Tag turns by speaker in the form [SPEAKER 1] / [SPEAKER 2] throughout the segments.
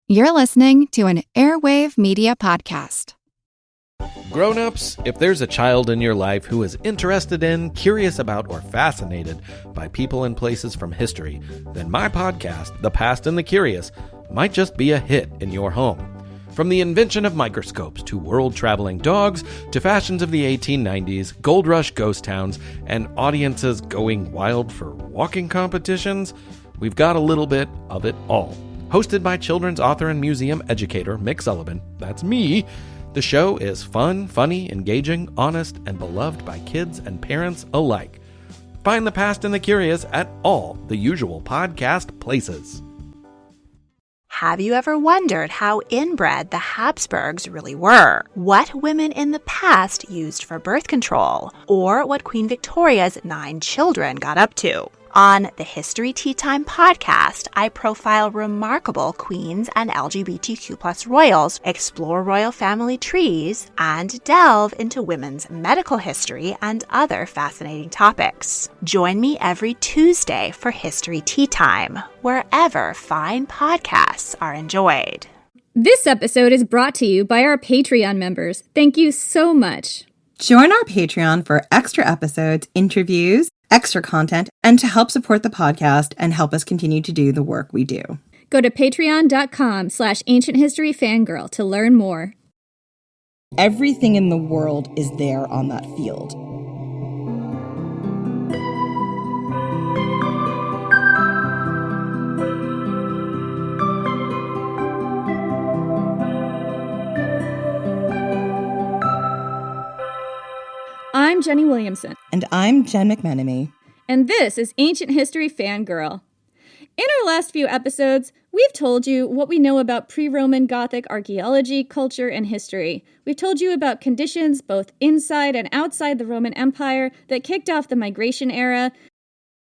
[SPEAKER 1] You're listening to an Airwave Media Podcast.
[SPEAKER 2] Grown-ups, if there's a child in your life who is interested in, curious about, or fascinated by people and places from history, then my podcast, The Past and the Curious, might just be a hit in your home. From the invention of microscopes to world-traveling dogs to fashions of the 1890s, gold rush ghost towns, and audiences going wild for walking competitions, we've got a little bit of it all. Hosted by children's author and museum educator Mick Sullivan, that's me, the show is fun, funny, engaging, honest, and beloved by kids and parents alike. Find The Past and the Curious at all the usual podcast places.
[SPEAKER 3] Have you ever wondered how inbred the Habsburgs really were? What women in the past used for birth control? Or what Queen Victoria's 9 children got up to? On the History Tea Time podcast, I profile remarkable queens and LGBTQ+ royals, explore royal family trees, and delve into women's medical history and other fascinating topics. Join me every Tuesday for History Tea Time, wherever fine podcasts are enjoyed.
[SPEAKER 4] This episode is brought to you by our Patreon members. Thank you so much.
[SPEAKER 5] Join our Patreon for extra episodes, interviews, extra content, and to help support the podcast and help us continue to do the work we do.
[SPEAKER 4] Go to patreon.com/ancienthistoryfangirl to learn more.
[SPEAKER 5] Everything in the world is there on that field.
[SPEAKER 4] I'm Jenny Williamson.
[SPEAKER 5] And I'm Jen McMenemy.
[SPEAKER 4] And this is Ancient History Fangirl. In our last few episodes, we've told you what we know about pre-Roman Gothic archaeology, culture, and history. We've told you about conditions both inside and outside the Roman Empire that kicked off the migration era.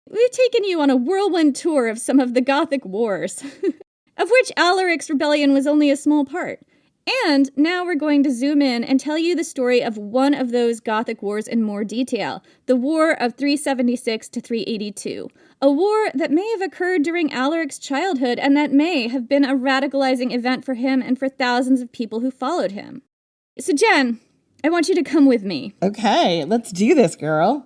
[SPEAKER 4] We've taken you on a whirlwind tour of some of the Gothic Wars, of which Alaric's rebellion was only a small part. And now we're going to zoom in and tell you the story of one of those Gothic wars in more detail, the War of 376 to 382, a war that may have occurred during Alaric's childhood and that may have been a radicalizing event for him and for thousands of people who followed him. So Jen, I want you to come with me.
[SPEAKER 5] Okay, let's do this, girl.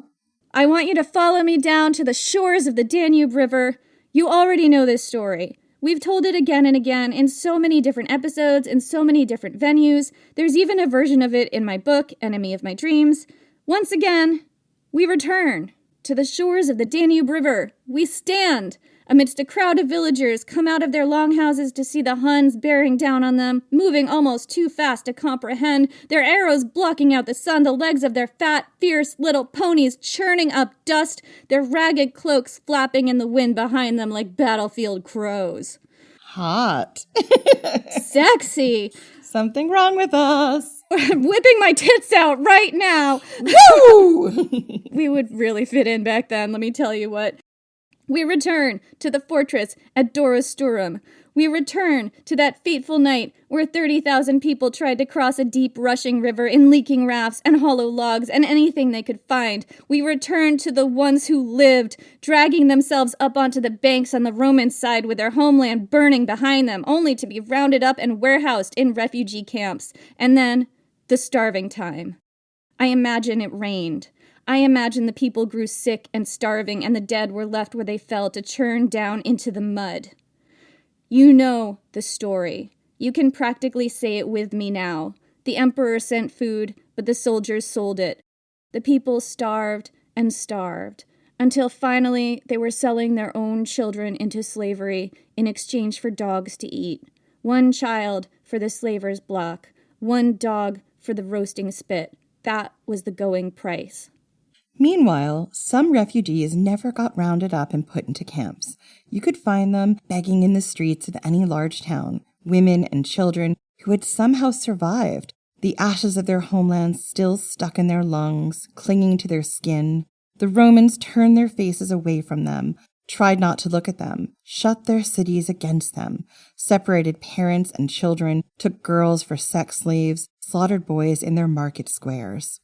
[SPEAKER 4] I want you to follow me down to the shores of the Danube River. You already know this story. We've told it again and again in so many different episodes, in so many different venues. There's even a version of it in my book, Enemy of My Dreams. Once again, we return to the shores of the Danube River. We stand amidst a crowd of villagers come out of their longhouses to see the Huns bearing down on them, moving almost too fast to comprehend, their arrows blocking out the sun, the legs of their fat, fierce little ponies churning up dust, their ragged cloaks flapping in the wind behind them like battlefield crows.
[SPEAKER 5] Hot.
[SPEAKER 4] Sexy.
[SPEAKER 5] Something wrong with us.
[SPEAKER 4] I'm whipping my tits out right now.
[SPEAKER 5] Woo!
[SPEAKER 4] We would really fit in back then, let me tell you what. We return to the fortress at Dorosturum. We return to that fateful night where 30,000 people tried to cross a deep rushing river in leaking rafts and hollow logs and anything they could find. We return to the ones who lived, dragging themselves up onto the banks on the Roman side with their homeland burning behind them, only to be rounded up and warehoused in refugee camps. And then, the starving time. I imagine it rained. I imagine the people grew sick and starving and the dead were left where they fell to churn down into the mud. You know the story. You can practically say it with me now. The emperor sent food, but the soldiers sold it. The people starved and starved, until finally they were selling their own children into slavery in exchange for dogs to eat. 1 child for the slaver's block, 1 dog for the roasting spit. That was the going price.
[SPEAKER 5] Meanwhile, some refugees never got rounded up and put into camps. You could find them begging in the streets of any large town, women and children who had somehow survived, the ashes of their homelands still stuck in their lungs, clinging to their skin. The Romans turned their faces away from them, tried not to look at them, shut their cities against them, separated parents and children, took girls for sex slaves, slaughtered boys in their market squares.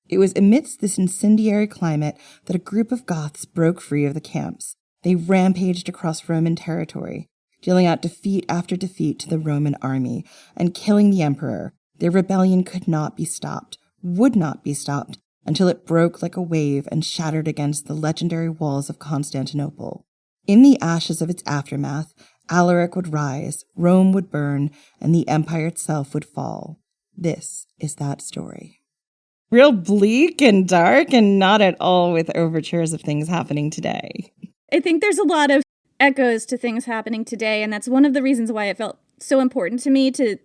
[SPEAKER 5] It was amidst this incendiary climate that a group of Goths broke free of the camps. They rampaged across Roman territory, dealing out defeat after defeat to the Roman army and killing the emperor. Their rebellion could not be stopped, would not be stopped, until it broke like a wave and shattered against the legendary walls of Constantinople. In the ashes of its aftermath, Alaric would rise, Rome would burn, and the empire itself would fall. This is that story. Real bleak and dark, and not at all with overtures of things happening today.
[SPEAKER 4] I think there's a lot of echoes to things happening today, and that's one of the reasons why it felt so important to me to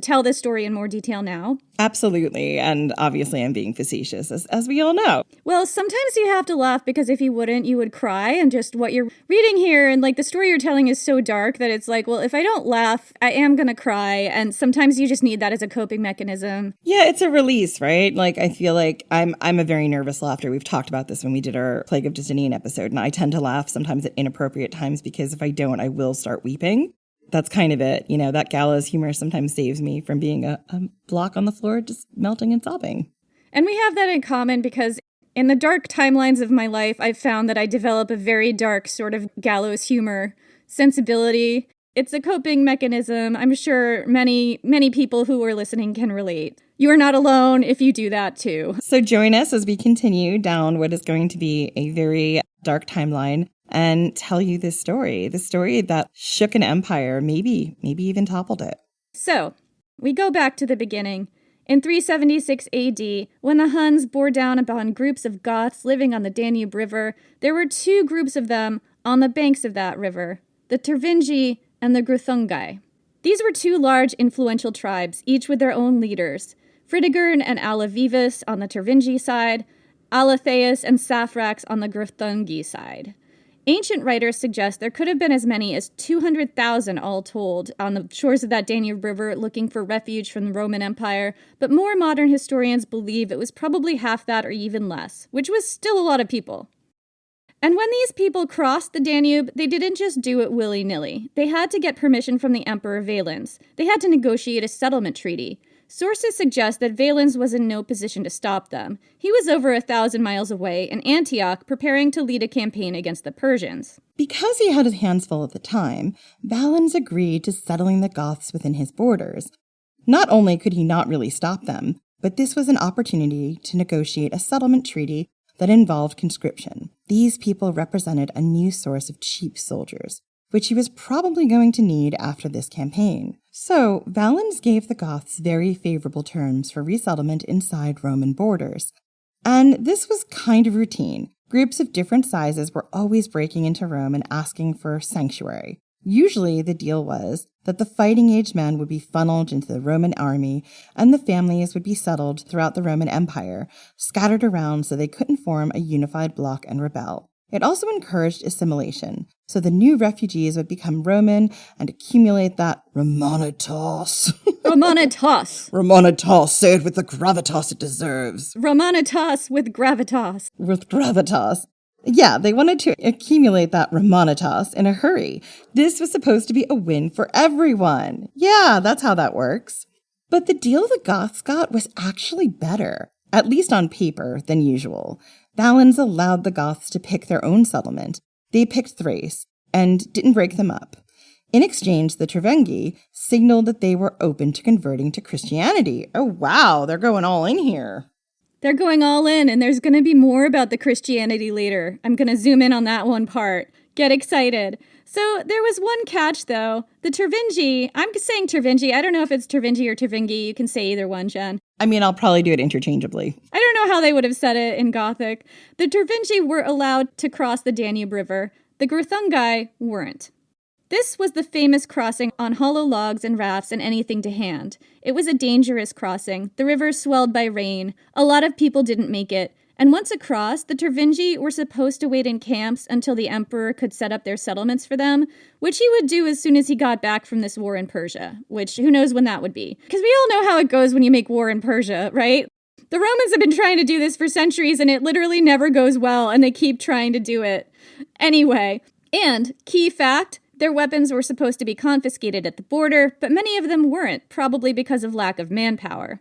[SPEAKER 4] tell this story in more detail now.
[SPEAKER 5] Absolutely, and obviously I'm being facetious, as we all know.
[SPEAKER 4] Well, sometimes you have to laugh because if you wouldn't, you would cry, and just what you're reading here and like the story you're telling is so dark that it's like, well, if I don't laugh, I am gonna cry, and sometimes you just need that as a coping mechanism.
[SPEAKER 5] Yeah, it's a release, right? Like, I feel like I'm a very nervous laugher. We've talked about this when we did our Plague of Justinian episode, and I tend to laugh sometimes at inappropriate times because if I don't, I will start weeping. That's kind of it. You know, that gallows humor sometimes saves me from being a block on the floor, just melting and sobbing.
[SPEAKER 4] And we have that in common because in the dark timelines of my life, I've found that I develop a very dark sort of gallows humor sensibility. It's a coping mechanism. I'm sure many, many people who are listening can relate. You are not alone if you do that too.
[SPEAKER 5] So join us as we continue down what is going to be a very dark timeline and tell you this story, the story that shook an empire, maybe even toppled it.
[SPEAKER 4] So, we go back to the beginning. In 376 AD, when the Huns bore down upon groups of Goths living on the Danube River, there were two groups of them on the banks of that river, the Tervingi and the Gruthungi. These were two large influential tribes, each with their own leaders, Fritigern and Alavivus on the Tervingi side, Alatheus and Saphrax on the Gruthungi side. Ancient writers suggest there could have been as many as 200,000 all told on the shores of that Danube River looking for refuge from the Roman Empire, but more modern historians believe it was probably half that or even less, which was still a lot of people. And when these people crossed the Danube, they didn't just do it willy-nilly. They had to get permission from the Emperor Valens. They had to negotiate a settlement treaty. Sources suggest that Valens was in no position to stop them. He was over 1,000 miles away in Antioch, preparing to lead a campaign against the Persians.
[SPEAKER 5] Because he had his hands full at the time, Valens agreed to settling the Goths within his borders. Not only could he not really stop them, but this was an opportunity to negotiate a settlement treaty that involved conscription. These people represented a new source of cheap soldiers, which he was probably going to need after this campaign. So, Valens gave the Goths very favorable terms for resettlement inside Roman borders. And this was kind of routine. Groups of different sizes were always breaking into Rome and asking for sanctuary. Usually, the deal was that the fighting-age men would be funneled into the Roman army, and the families would be settled throughout the Roman Empire, scattered around so they couldn't form a unified bloc and rebel. It also encouraged assimilation, so the new refugees would become Roman and accumulate that Romanitas.
[SPEAKER 4] Romanitas!
[SPEAKER 5] Romanitas, say it with the gravitas it deserves.
[SPEAKER 4] Romanitas with gravitas.
[SPEAKER 5] With gravitas. Yeah, they wanted to accumulate that Romanitas in a hurry. This was supposed to be a win for everyone. Yeah, that's how that works. But the deal the Goths got was actually better, at least on paper, than usual. Valens allowed the Goths to pick their own settlement. They picked Thrace and didn't break them up. In exchange, the Tervingi signaled that they were open to converting to Christianity. Oh, wow, they're going all in here.
[SPEAKER 4] They're going all in, and there's going to be more about the Christianity later. I'm going to zoom in on that one part. Get excited. So there was one catch, though. The Tervingi, I'm saying Tervingi. I don't know if it's Tervingi or Tervingi. You can say either one, Jen.
[SPEAKER 5] I mean, I'll probably do it interchangeably.
[SPEAKER 4] I don't know how they would have said it in Gothic. The Tervingi were allowed to cross the Danube River. The Gruthungi weren't. This was the famous crossing on hollow logs and rafts and anything to hand. It was a dangerous crossing. The river swelled by rain. A lot of people didn't make it. And once across, the Tervingi were supposed to wait in camps until the emperor could set up their settlements for them, which he would do as soon as he got back from this war in Persia, which who knows when that would be. Because we all know how it goes when you make war in Persia, right? The Romans have been trying to do this for centuries, and it literally never goes well, and they keep trying to do it. Anyway, and key fact, their weapons were supposed to be confiscated at the border, but many of them weren't, probably because of lack of manpower.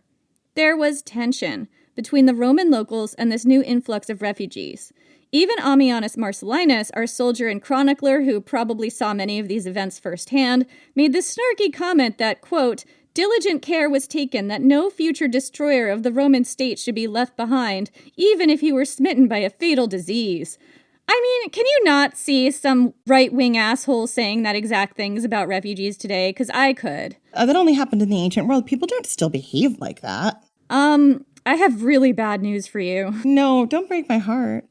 [SPEAKER 4] There was tension between the Roman locals and this new influx of refugees. Even Ammianus Marcellinus, our soldier and chronicler who probably saw many of these events firsthand, made this snarky comment that, quote, diligent care was taken that no future destroyer of the Roman state should be left behind, even if he were smitten by a fatal disease. I mean, can you not see some right-wing asshole saying that exact things about refugees today? Because I could.
[SPEAKER 5] That only happened in the ancient world. People don't still behave like that.
[SPEAKER 4] I have really bad news for you.
[SPEAKER 5] No, don't break my heart.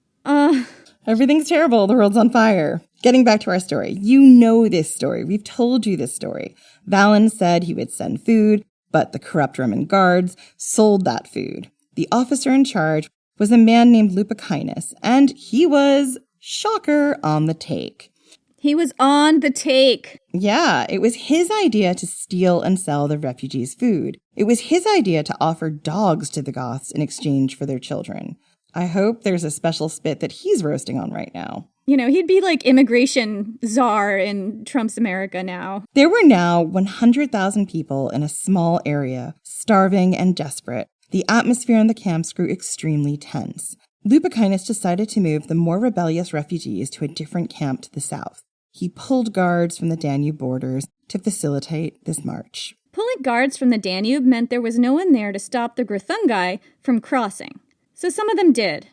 [SPEAKER 5] Everything's terrible. The world's on fire. Getting back to our story. You know this story. We've told you this story. Valens said he would send food, but the corrupt Roman guards sold that food. The officer in charge was a man named Lupicinus, and he was, shocker, on the take.
[SPEAKER 4] He was on the take.
[SPEAKER 5] Yeah, it was his idea to steal and sell the refugees' food. It was his idea to offer dogs to the Goths in exchange for their children. I hope there's a special spit that he's roasting on right now.
[SPEAKER 4] You know, he'd be like immigration czar in Trump's America now.
[SPEAKER 5] There were now 100,000 people in a small area, starving and desperate. The atmosphere in the camps grew extremely tense. Lupicinus decided to move the more rebellious refugees to a different camp to the south. He pulled guards from the Danube borders to facilitate this march.
[SPEAKER 4] Pulling guards from the Danube meant there was no one there to stop the Greuthungi from crossing. So some of them did.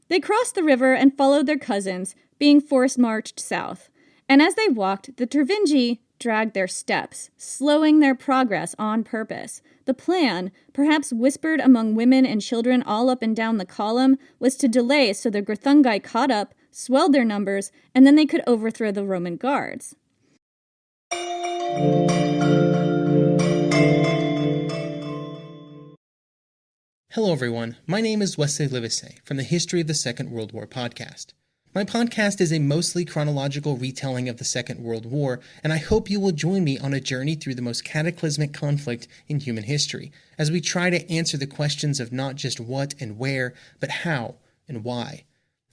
[SPEAKER 4] They crossed the river and followed their cousins, being force-marched south. And as they walked, the Tervingi dragged their steps, slowing their progress on purpose. The plan, perhaps whispered among women and children all up and down the column, was to delay so the Greuthungi caught up, swelled their numbers, and then they could overthrow the Roman guards.
[SPEAKER 6] Hello everyone, my name is Wesley Livesey from the History of the Second World War podcast. My podcast is a mostly chronological retelling of the Second World War, and I hope you will join me on a journey through the most cataclysmic conflict in human history, as we try to answer the questions of not just what and where, but how and why.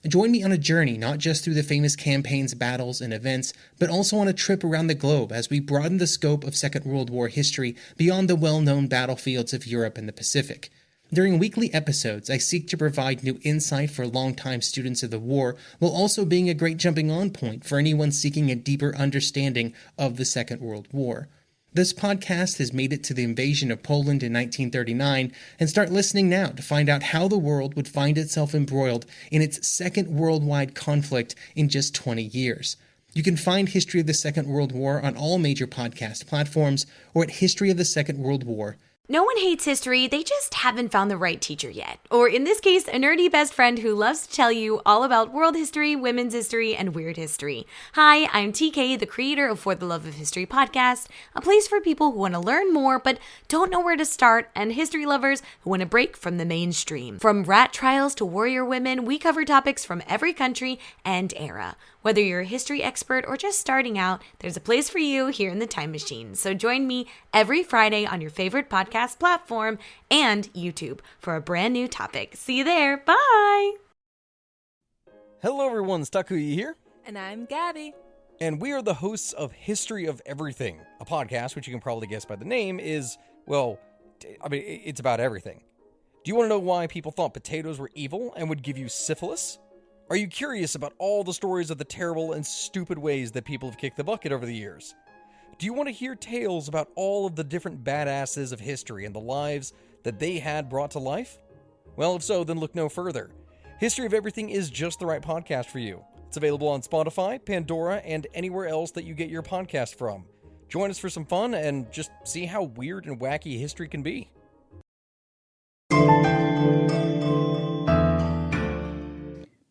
[SPEAKER 6] Join me on a journey not just through the famous campaigns, battles, and events, but also on a trip around the globe as we broaden the scope of Second World War history beyond the well-known battlefields of Europe and the Pacific. During weekly episodes, I seek to provide new insight for longtime students of the war, while also being a great jumping-on point for anyone seeking a deeper understanding of the Second World War. This podcast has made it to the invasion of Poland in 1939, and start listening now to find out how the world would find itself embroiled in its second worldwide conflict in just 20 years. You can find History of the Second World War on all major podcast platforms, or at historyofthesecondworldwar.com.
[SPEAKER 7] No one hates history, they just haven't found the right teacher yet. Or in this case, a nerdy best friend who loves to tell you all about world history, women's history, and weird history. Hi, I'm TK, the creator of For the Love of History podcast, a place for people who want to learn more but don't know where to start, and history lovers who want to break from the mainstream. From rat trials to warrior women, we cover topics from every country and era. Whether you're a history expert or just starting out, there's a place for you here in the Time Machine. So join me every Friday on your favorite podcast platform and YouTube for a brand new topic. See you there. Bye.
[SPEAKER 8] Hello everyone, Takuya here.
[SPEAKER 9] And I'm Gabby.
[SPEAKER 8] And we are the hosts of History of Everything, a podcast which you can probably guess by the name is, well, it's about everything. Do you want to know why people thought potatoes were evil and would give you syphilis? Are you curious about all the stories of the terrible and stupid ways that people have kicked the bucket over the years? Do you want to hear tales about all of the different badasses of history and the lives that they had brought to life? Well, if so, then look no further. History of Everything is just the right podcast for you. It's available on Spotify, Pandora, and anywhere else that you get your podcast from. Join us for some fun and just see how weird and wacky history can be.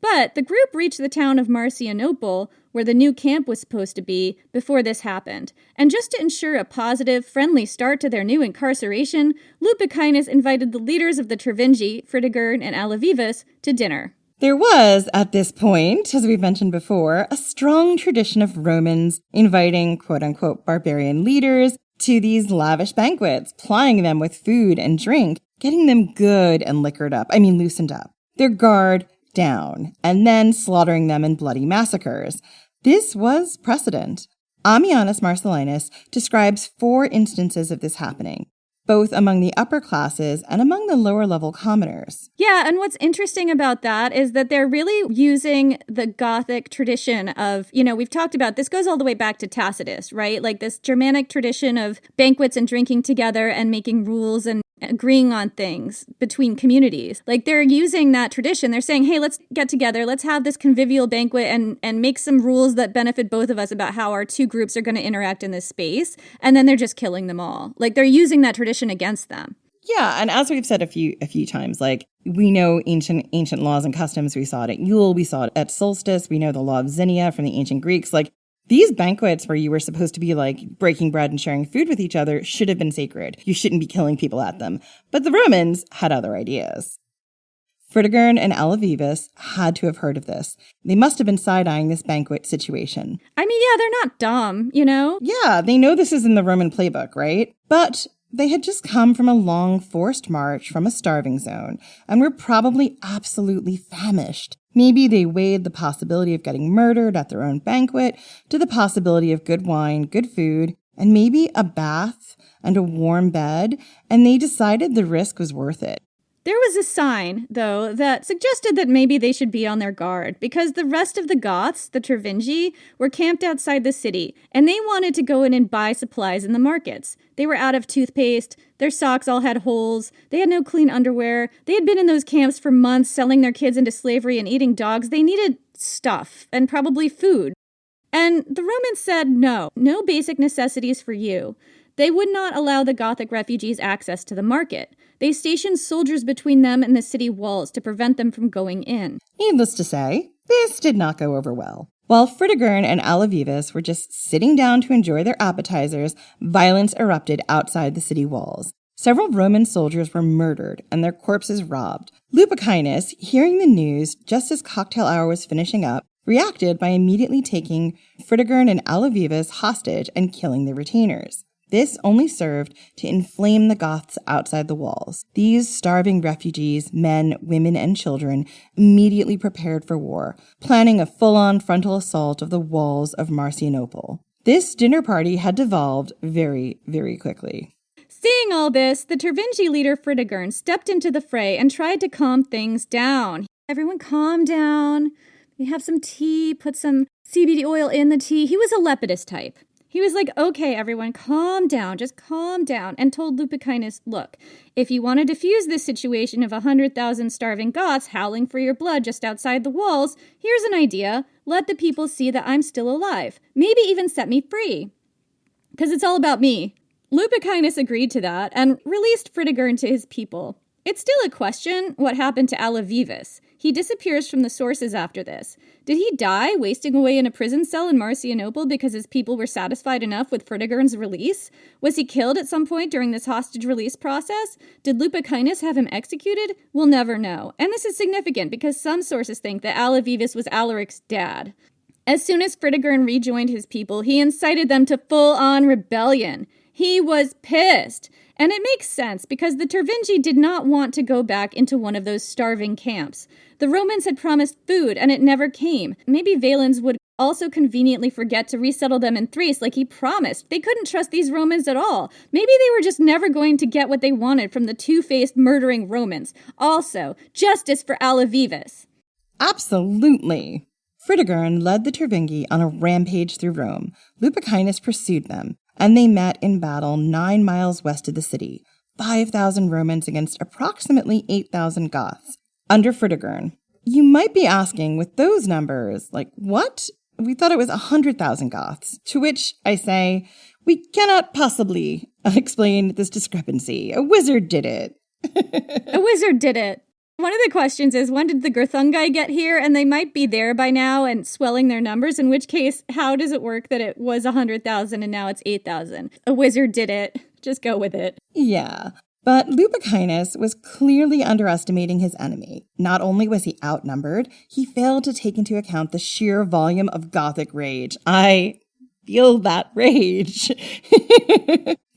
[SPEAKER 4] But the group reached the town of Marcianople, where the new camp was supposed to be, before this happened. And just to ensure a positive, friendly start to their new incarceration, Lupicinus invited the leaders of the Tervingi, Fritigern and Alavivus, to dinner.
[SPEAKER 5] There was, at this point, as we've mentioned before, a strong tradition of Romans inviting quote-unquote barbarian leaders to these lavish banquets, plying them with food and drink, getting them good and loosened up. Their guard down, and then slaughtering them in bloody massacres. This was precedent. Ammianus Marcellinus describes 4 instances of this happening. both among the upper classes and among the lower level commoners.
[SPEAKER 4] Yeah, and what's interesting about that is that they're really using the Gothic tradition of, we've talked about, this goes all the way back to Tacitus, right? Like this Germanic tradition of banquets and drinking together and making rules and agreeing on things between communities. Like they're using that tradition. They're saying, hey, let's get together. Let's have this convivial banquet and make some rules that benefit both of us about how our two groups are going to interact in this space. And then they're just killing them all. Like they're using that tradition against them.
[SPEAKER 5] Yeah, and as we've said a few times, like we know ancient laws and customs. We saw it at Yule, we saw it at solstice. We know the law of Xenia from the ancient Greeks. Like these banquets where you were supposed to be like breaking bread and sharing food with each other should have been sacred. You shouldn't be killing people at them. But the Romans had other ideas. Fritigern and Alavivus had to have heard of this. They must have been side-eyeing this banquet situation.
[SPEAKER 4] I mean, yeah, they're not dumb,
[SPEAKER 5] Yeah, they know this is in the Roman playbook, right? But they had just come from a long forced march from a starving zone and were probably absolutely famished. Maybe they weighed the possibility of getting murdered at their own banquet to the possibility of good wine, good food, and maybe a bath and a warm bed, and they decided the risk was worth it.
[SPEAKER 4] There was a sign, though, that suggested that maybe they should be on their guard, because the rest of the Goths, the Tervingi, were camped outside the city, and they wanted to go in and buy supplies in the markets. They were out of toothpaste, their socks all had holes, they had no clean underwear, they had been in those camps for months selling their kids into slavery and eating dogs. They needed stuff, and probably food. And the Romans said no basic necessities for you. They would not allow the Gothic refugees access to the market. They stationed soldiers between them and the city walls to prevent them from going in.
[SPEAKER 5] Needless to say, this did not go over well. While Fritigern and Alavivus were just sitting down to enjoy their appetizers, violence erupted outside the city walls. Several Roman soldiers were murdered and their corpses robbed. Lupicinus, hearing the news just as cocktail hour was finishing up, reacted by immediately taking Fritigern and Alavivus hostage and killing their retainers. This only served to inflame the Goths outside the walls. These starving refugees, men, women, and children, immediately prepared for war, planning a full-on frontal assault of the walls of Marcianople. This dinner party had devolved very, very quickly.
[SPEAKER 4] Seeing all this, the Tervingi leader Fritigern stepped into the fray and tried to calm things down. Everyone calm down. We have some tea, put some CBD oil in the tea. He was a Lepidus type. He was like, okay, everyone, calm down, just calm down, and told Lupicinus, look, if you want to defuse this situation of 100,000 starving Goths howling for your blood just outside the walls, here's an idea. Let the people see that I'm still alive. Maybe even set me free. Because it's all about me. Lupicinus agreed to that and released Fritigern to his people. It's still a question what happened to Alavivus. He disappears from the sources after this. Did he die wasting away in a prison cell in Marcianople because his people were satisfied enough with Fritigern's release? Was he killed at some point during this hostage release process? Did Lupicinus have him executed? We'll never know. And this is significant because some sources think that Alavivus was Alaric's dad. As soon as Fritigern rejoined his people, he incited them to full-on rebellion. He was pissed. And it makes sense because the Tervingi did not want to go back into one of those starving camps. The Romans had promised food and it never came. Maybe Valens would also conveniently forget to resettle them in Thrace like he promised. They couldn't trust these Romans at all. Maybe they were just never going to get what they wanted from the two-faced murdering Romans. Also, justice for Alavivus.
[SPEAKER 5] Absolutely. Fritigern led the Tervingi on a rampage through Rome. Lupicinus pursued them, and they met in battle 9 miles west of the city, 5,000 Romans against approximately 8,000 Goths, under Fritigern. You might be asking, with those numbers, like, what? We thought it was 100,000 Goths, to which I say, we cannot possibly explain this discrepancy. A wizard did it.
[SPEAKER 4] A wizard did it. One of the questions is, when did the Grithungi get here? And they might be there by now and swelling their numbers, in which case, how does it work that it was 100,000 and now it's 8,000? A wizard did it. Just go with it.
[SPEAKER 5] Yeah, but Lupicinus was clearly underestimating his enemy. Not only was he outnumbered, he failed to take into account the sheer volume of Gothic rage. I feel that rage.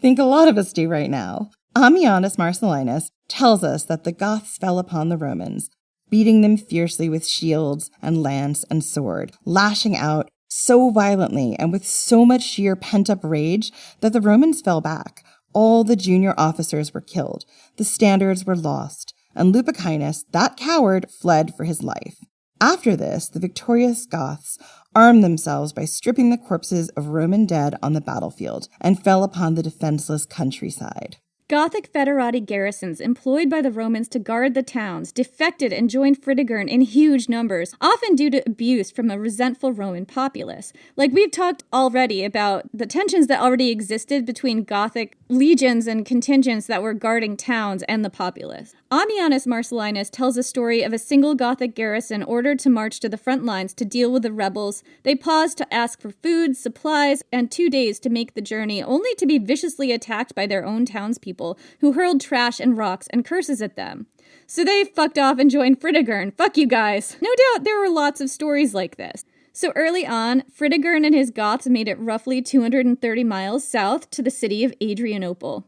[SPEAKER 5] Think a lot of us do right now. Ammianus Marcellinus tells us that the Goths fell upon the Romans, beating them fiercely with shields and lance and sword, lashing out so violently and with so much sheer pent-up rage that the Romans fell back. All the junior officers were killed, the standards were lost, and Lupicinus, that coward, fled for his life. After this, the victorious Goths armed themselves by stripping the corpses of Roman dead on the battlefield and fell upon the defenseless countryside.
[SPEAKER 4] Gothic federati garrisons employed by the Romans to guard the towns defected and joined Fritigern in huge numbers, often due to abuse from a resentful Roman populace. Like we've talked already about the tensions that already existed between Gothic legions and contingents that were guarding towns and the populace. Ammianus Marcellinus tells a story of a single Gothic garrison ordered to march to the front lines to deal with the rebels. They paused to ask for food, supplies, and 2 days to make the journey, only to be viciously attacked by their own townspeople, who hurled trash and rocks and curses at them. So they fucked off and joined Fritigern. Fuck you guys. No doubt there were lots of stories like this. So early on, Fritigern and his Goths made it roughly 230 miles south to the city of Adrianople.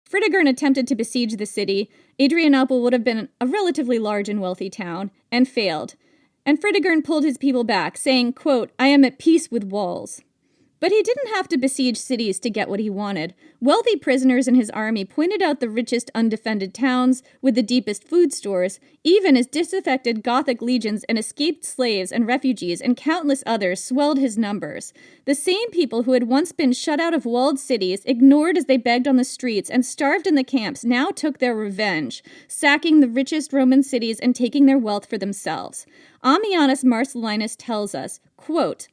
[SPEAKER 4] Fritigern attempted to besiege the city. Adrianople would have been a relatively large and wealthy town, and failed. And Fritigern pulled his people back, saying, quote, "I am at peace with walls." But he didn't have to besiege cities to get what he wanted. Wealthy prisoners in his army pointed out the richest undefended towns with the deepest food stores, even as disaffected Gothic legions and escaped slaves and refugees and countless others swelled his numbers. The same people who had once been shut out of walled cities, ignored as they begged on the streets, and starved in the camps now took their revenge, sacking the richest Roman cities and taking their wealth for themselves. Ammianus Marcellinus tells us, quote,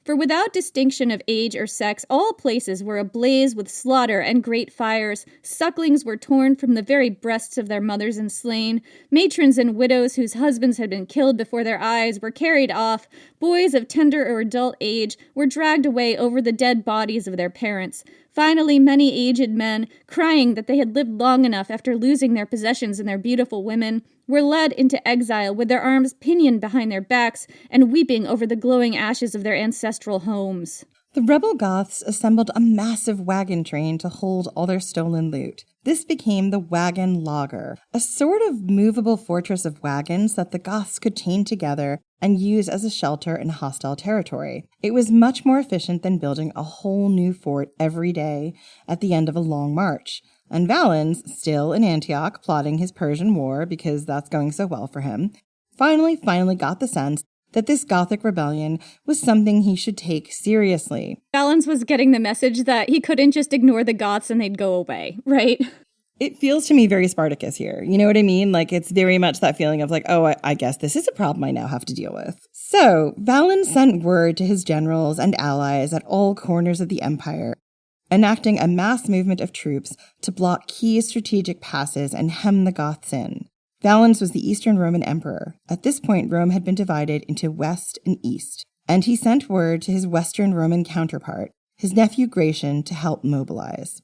[SPEAKER 4] "For without distinction of age or sex, all places were ablaze with slaughter and great fires. Sucklings were torn from the very breasts of their mothers and slain. Matrons and widows whose husbands had been killed before their eyes were carried off. Boys of tender or adult age were dragged away over the dead bodies of their parents. Finally, many aged men, crying that they had lived long enough after losing their possessions and their beautiful women, were led into exile with their arms pinioned behind their backs and weeping over the glowing ashes of their ancestral homes."
[SPEAKER 5] The rebel Goths assembled a massive wagon train to hold all their stolen loot. This became the wagon laager, a sort of movable fortress of wagons that the Goths could chain together and use as a shelter in hostile territory. It was much more efficient than building a whole new fort every day at the end of a long march. And Valens, still in Antioch plotting his Persian war because that's going so well for him, finally got the sense that this Gothic rebellion was something he should take seriously.
[SPEAKER 4] Valens was getting the message that he couldn't just ignore the Goths and they'd go away, right?
[SPEAKER 5] It feels to me very Spartacus here. You know what I mean? Like, it's very much that feeling of like, oh, I guess this is a problem I now have to deal with. So Valens sent word to his generals and allies at all corners of the empire, enacting a mass movement of troops to block key strategic passes and hem the Goths in. Valens was the Eastern Roman emperor. At this point, Rome had been divided into West and East, and he sent word to his Western Roman counterpart, his nephew Gratian, to help mobilize.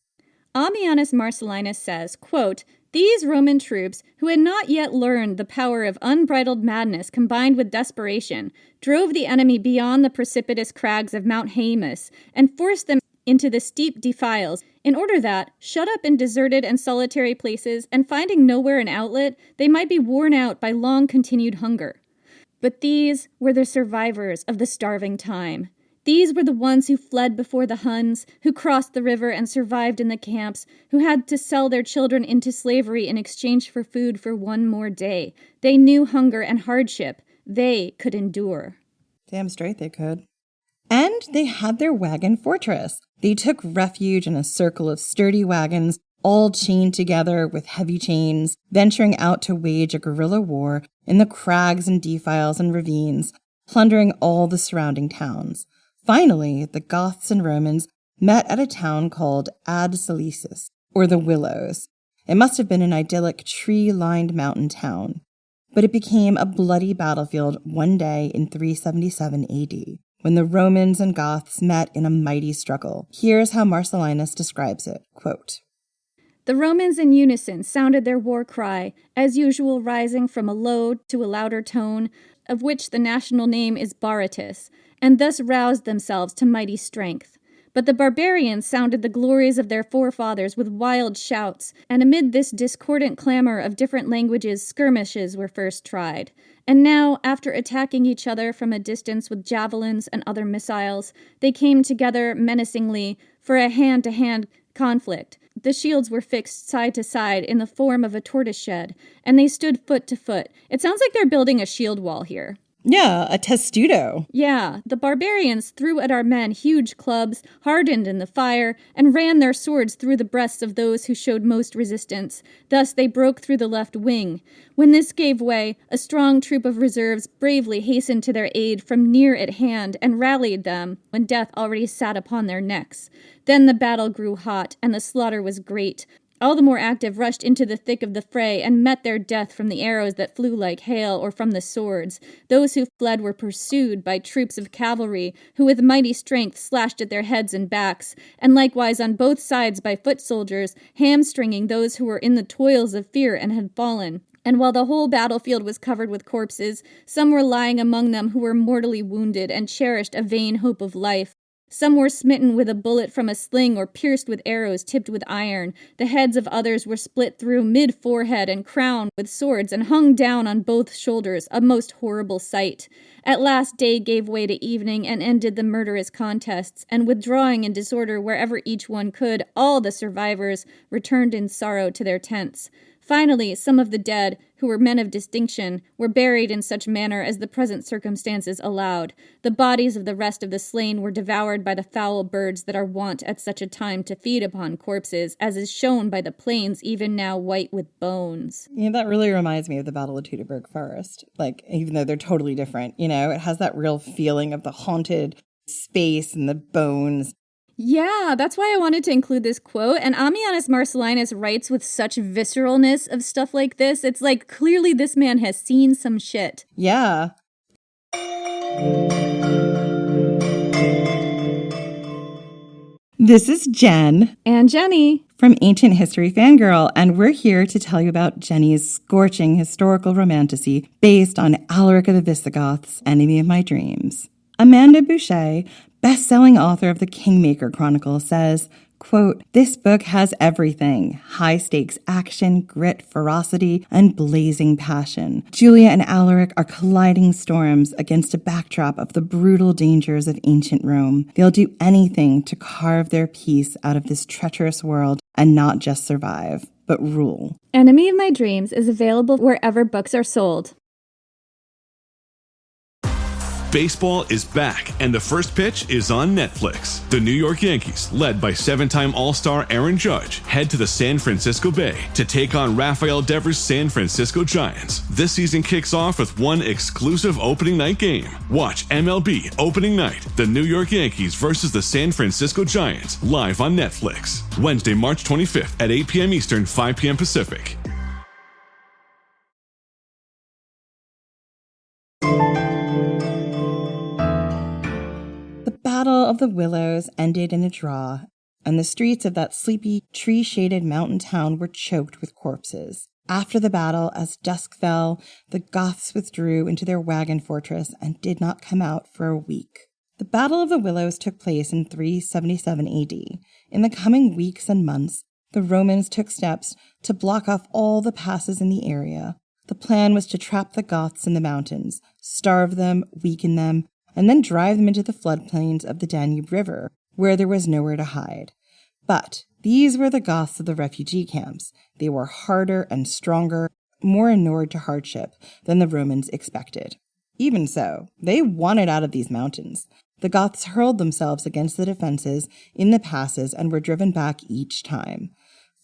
[SPEAKER 4] Ammianus Marcellinus says, quote, "These Roman troops, who had not yet learned the power of unbridled madness combined with desperation, drove the enemy beyond the precipitous crags of Mount Haemus and forced them into the steep defiles, in order that, shut up in deserted and solitary places and finding nowhere an outlet, they might be worn out by long-continued hunger. But these were the survivors of the starving time. These were the ones who fled before the Huns, who crossed the river and survived in the camps, who had to sell their children into slavery in exchange for food for one more day. They knew hunger and hardship. They could endure."
[SPEAKER 5] Damn straight they could. And they had their wagon fortress. They took refuge in a circle of sturdy wagons, all chained together with heavy chains, venturing out to wage a guerrilla war in the crags and defiles and ravines, plundering all the surrounding towns. Finally, the Goths and Romans met at a town called Ad Salicis, or the Willows. It must have been an idyllic tree-lined mountain town, but it became a bloody battlefield one day in 377 AD. When the Romans and Goths met in a mighty struggle. Here's how Marcellinus describes it, quote,
[SPEAKER 4] "The Romans in unison sounded their war cry, as usual rising from a low to a louder tone, of which the national name is Baratus, and thus roused themselves to mighty strength. But the barbarians sounded the glories of their forefathers with wild shouts, and amid this discordant clamor of different languages, skirmishes were first tried. And now, after attacking each other from a distance with javelins and other missiles, they came together menacingly for a hand-to-hand conflict. The shields were fixed side to side in the form of a tortoise shed, and they stood foot to foot. It sounds like they're building a shield wall here.
[SPEAKER 5] Yeah, a testudo.
[SPEAKER 4] Yeah, the barbarians threw at our men huge clubs, hardened in the fire, and ran their swords through the breasts of those who showed most resistance. Thus they broke through the left wing. When this gave way, a strong troop of reserves bravely hastened to their aid from near at hand and rallied them when death already sat upon their necks. Then the battle grew hot, and the slaughter was great. All the more active rushed into the thick of the fray and met their death from the arrows that flew like hail or from the swords. Those who fled were pursued by troops of cavalry, who with mighty strength slashed at their heads and backs, and likewise on both sides by foot soldiers, hamstringing those who were in the toils of fear and had fallen. And while the whole battlefield was covered with corpses, some were lying among them who were mortally wounded and cherished a vain hope of life. Some were smitten with a bullet from a sling or pierced with arrows tipped with iron. The heads of others were split through mid-forehead and crowned with swords and hung down on both shoulders, a most horrible sight. At last day gave way to evening and ended the murderous contests, and withdrawing in disorder wherever each one could, all the survivors returned in sorrow to their tents. Finally, some of the dead, who were men of distinction, were buried in such manner as the present circumstances allowed. The bodies of the rest of the slain were devoured by the foul birds that are wont at such a time to feed upon corpses, as is shown by the plains even now white with bones.
[SPEAKER 5] Yeah, that really reminds me of the Battle of Teutoburg Forest. Like, even though they're totally different, it has that real feeling of the haunted space and the bones.
[SPEAKER 4] Yeah, that's why I wanted to include this quote. And Ammianus Marcellinus writes with such visceralness of stuff like this. It's like, clearly this man has seen some shit.
[SPEAKER 5] Yeah. This is Jen.
[SPEAKER 4] And Jenny.
[SPEAKER 5] From Ancient History Fangirl, and we're here to tell you about Jenny's scorching historical romantasy based on Alaric of the Visigoths, Enemy of My Dreams. Amanda Boucher, best-selling author of the Kingmaker Chronicle, says, quote, "This book has everything: high-stakes action, grit, ferocity, and blazing passion. Julia and Alaric are colliding storms against a backdrop of the brutal dangers of ancient Rome. They'll do anything to carve their piece out of this treacherous world and not just survive, but rule."
[SPEAKER 4] Enemy of My Dreams is available wherever books are sold.
[SPEAKER 9] Baseball is back, and the first pitch is on Netflix. The New York Yankees, led by seven-time All-Star Aaron Judge, head to the San Francisco Bay to take on Rafael Devers' San Francisco Giants. This season kicks off with one exclusive opening night game. Watch MLB Opening Night, the New York Yankees versus the San Francisco Giants, live on Netflix. Wednesday, March 25th at 8 p.m. Eastern, 5 p.m. Pacific.
[SPEAKER 5] The Battle of the Willows ended in a draw, and the streets of that sleepy, tree-shaded mountain town were choked with corpses. After the battle, as dusk fell, the Goths withdrew into their wagon fortress and did not come out for a week. The Battle of the Willows took place in 377 AD. In the coming weeks and months, the Romans took steps to block off all the passes in the area. The plan was to trap the Goths in the mountains, starve them, weaken them, and then drive them into the floodplains of the Danube River, where there was nowhere to hide. But these were the Goths of the refugee camps. They were harder and stronger, more inured to hardship than the Romans expected. Even so, they wanted out of these mountains. The Goths hurled themselves against the defenses in the passes and were driven back each time.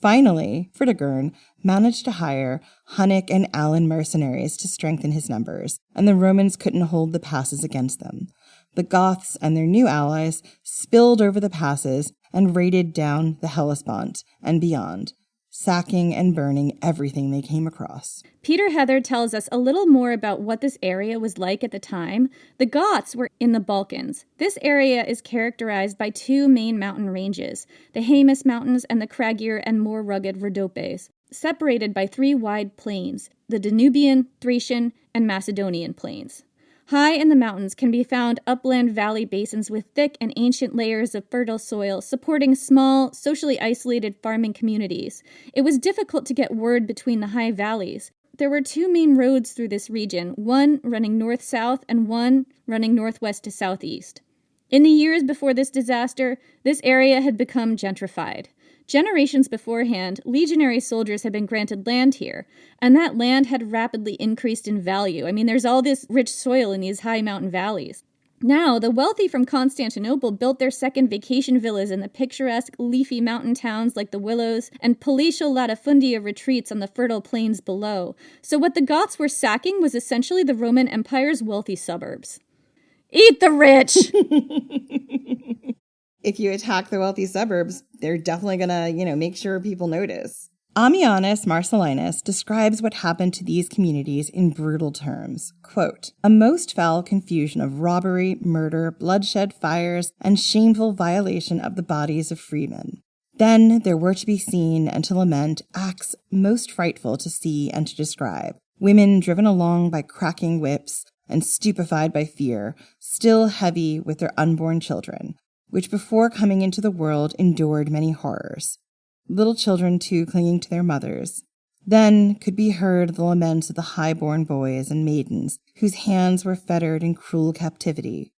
[SPEAKER 5] Finally, Fritigern managed to hire Hunnic and Allan mercenaries to strengthen his numbers, and the Romans couldn't hold the passes against them. The Goths and their new allies spilled over the passes and raided down the Hellespont and beyond, sacking and burning everything they came across.
[SPEAKER 4] Peter Heather tells us a little more about what this area was like at the time. The Goths were in the Balkans. This area is characterized by two main mountain ranges, the Haemus Mountains and the craggier and more rugged Rhodopes, separated by three wide plains, the Danubian, Thracian, and Macedonian plains. High in the mountains can be found upland valley basins with thick and ancient layers of fertile soil supporting small, socially isolated farming communities. It was difficult to get word between the high valleys. There were two main roads through this region, one running north-south and one running northwest to southeast. In the years before this disaster, this area had become gentrified. Generations beforehand, legionary soldiers had been granted land here, and that land had rapidly increased in value. I mean, there's all this rich soil in these high mountain valleys. Now, the wealthy from Constantinople built their second vacation villas in the picturesque, leafy mountain towns like the Willows, and palatial latifundia retreats on the fertile plains below. So what the Goths were sacking was essentially the Roman Empire's wealthy suburbs. Eat the rich!
[SPEAKER 5] If you attack the wealthy suburbs, they're definitely gonna, make sure people notice. Ammianus Marcellinus describes what happened to these communities in brutal terms. Quote, "A most foul confusion of robbery, murder, bloodshed, fires, and shameful violation of the bodies of freemen. Then there were to be seen and to lament acts most frightful to see and to describe. Women driven along by cracking whips and stupefied by fear, still heavy with their unborn children, which before coming into the world endured many horrors. Little children, too, clinging to their mothers. Then could be heard the laments of the high-born boys and maidens, whose hands were fettered in cruel captivity.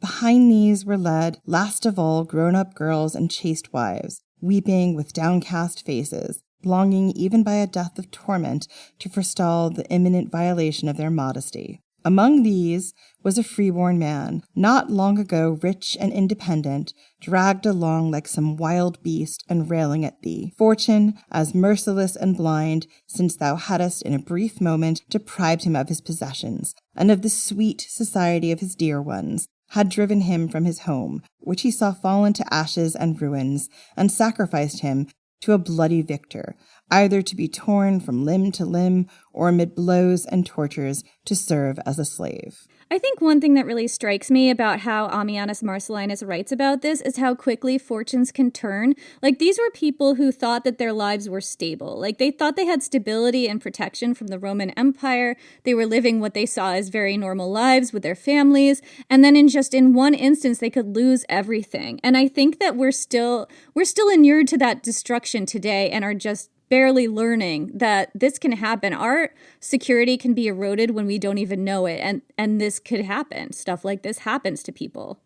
[SPEAKER 5] Behind these were led, last of all, grown-up girls and chaste wives, weeping with downcast faces, longing even by a death of torment to forestall the imminent violation of their modesty. Among these was a freeborn man, not long ago rich and independent, dragged along like some wild beast and railing at thee. Fortune, as merciless and blind, since thou hadst in a brief moment deprived him of his possessions, and of the sweet society of his dear ones, had driven him from his home, which he saw fallen to ashes and ruins, and sacrificed him to a bloody victor, either to be torn from limb to limb, or amid blows and tortures to serve as a slave."
[SPEAKER 4] I think one thing that really strikes me about how Ammianus Marcellinus writes about this is how quickly fortunes can turn. Like, these were people who thought that their lives were stable. Like, they thought they had stability and protection from the Roman Empire. They were living what they saw as very normal lives with their families. And then in one instance, they could lose everything. And I think that we're still inured to that destruction today and are just barely learning that this can happen. Our security can be eroded when we don't even know it. And this could happen. Stuff like this happens to people.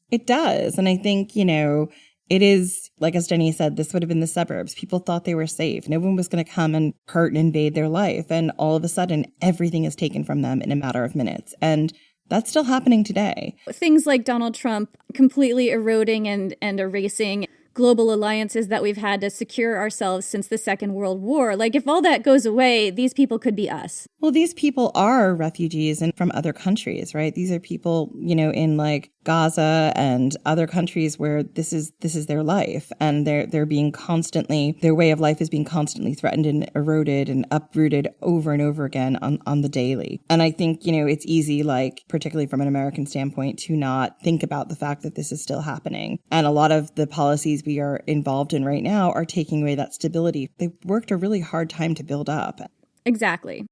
[SPEAKER 5] It does. And I think, it is, like as Jenny said, this would have been the suburbs. People thought they were safe. No one was going to come and hurt and invade their life. And all of a sudden, everything is taken from them in a matter of minutes. And that's still happening today.
[SPEAKER 4] Things like Donald Trump completely eroding and erasing global alliances that we've had to secure ourselves since the Second World War. Like, if all that goes away, these people could be us.
[SPEAKER 5] Well, these people are refugees and from other countries, right? These are people, in like Gaza and other countries where this is their life, and they're being constantly, their way of life is being constantly threatened and eroded and uprooted over and over again on the daily. And I think, it's easy, like, particularly from an American standpoint, to not think about the fact that this is still happening. And a lot of the policies we are involved in right now are taking away that stability. They've worked a really hard time to build up.
[SPEAKER 4] Exactly.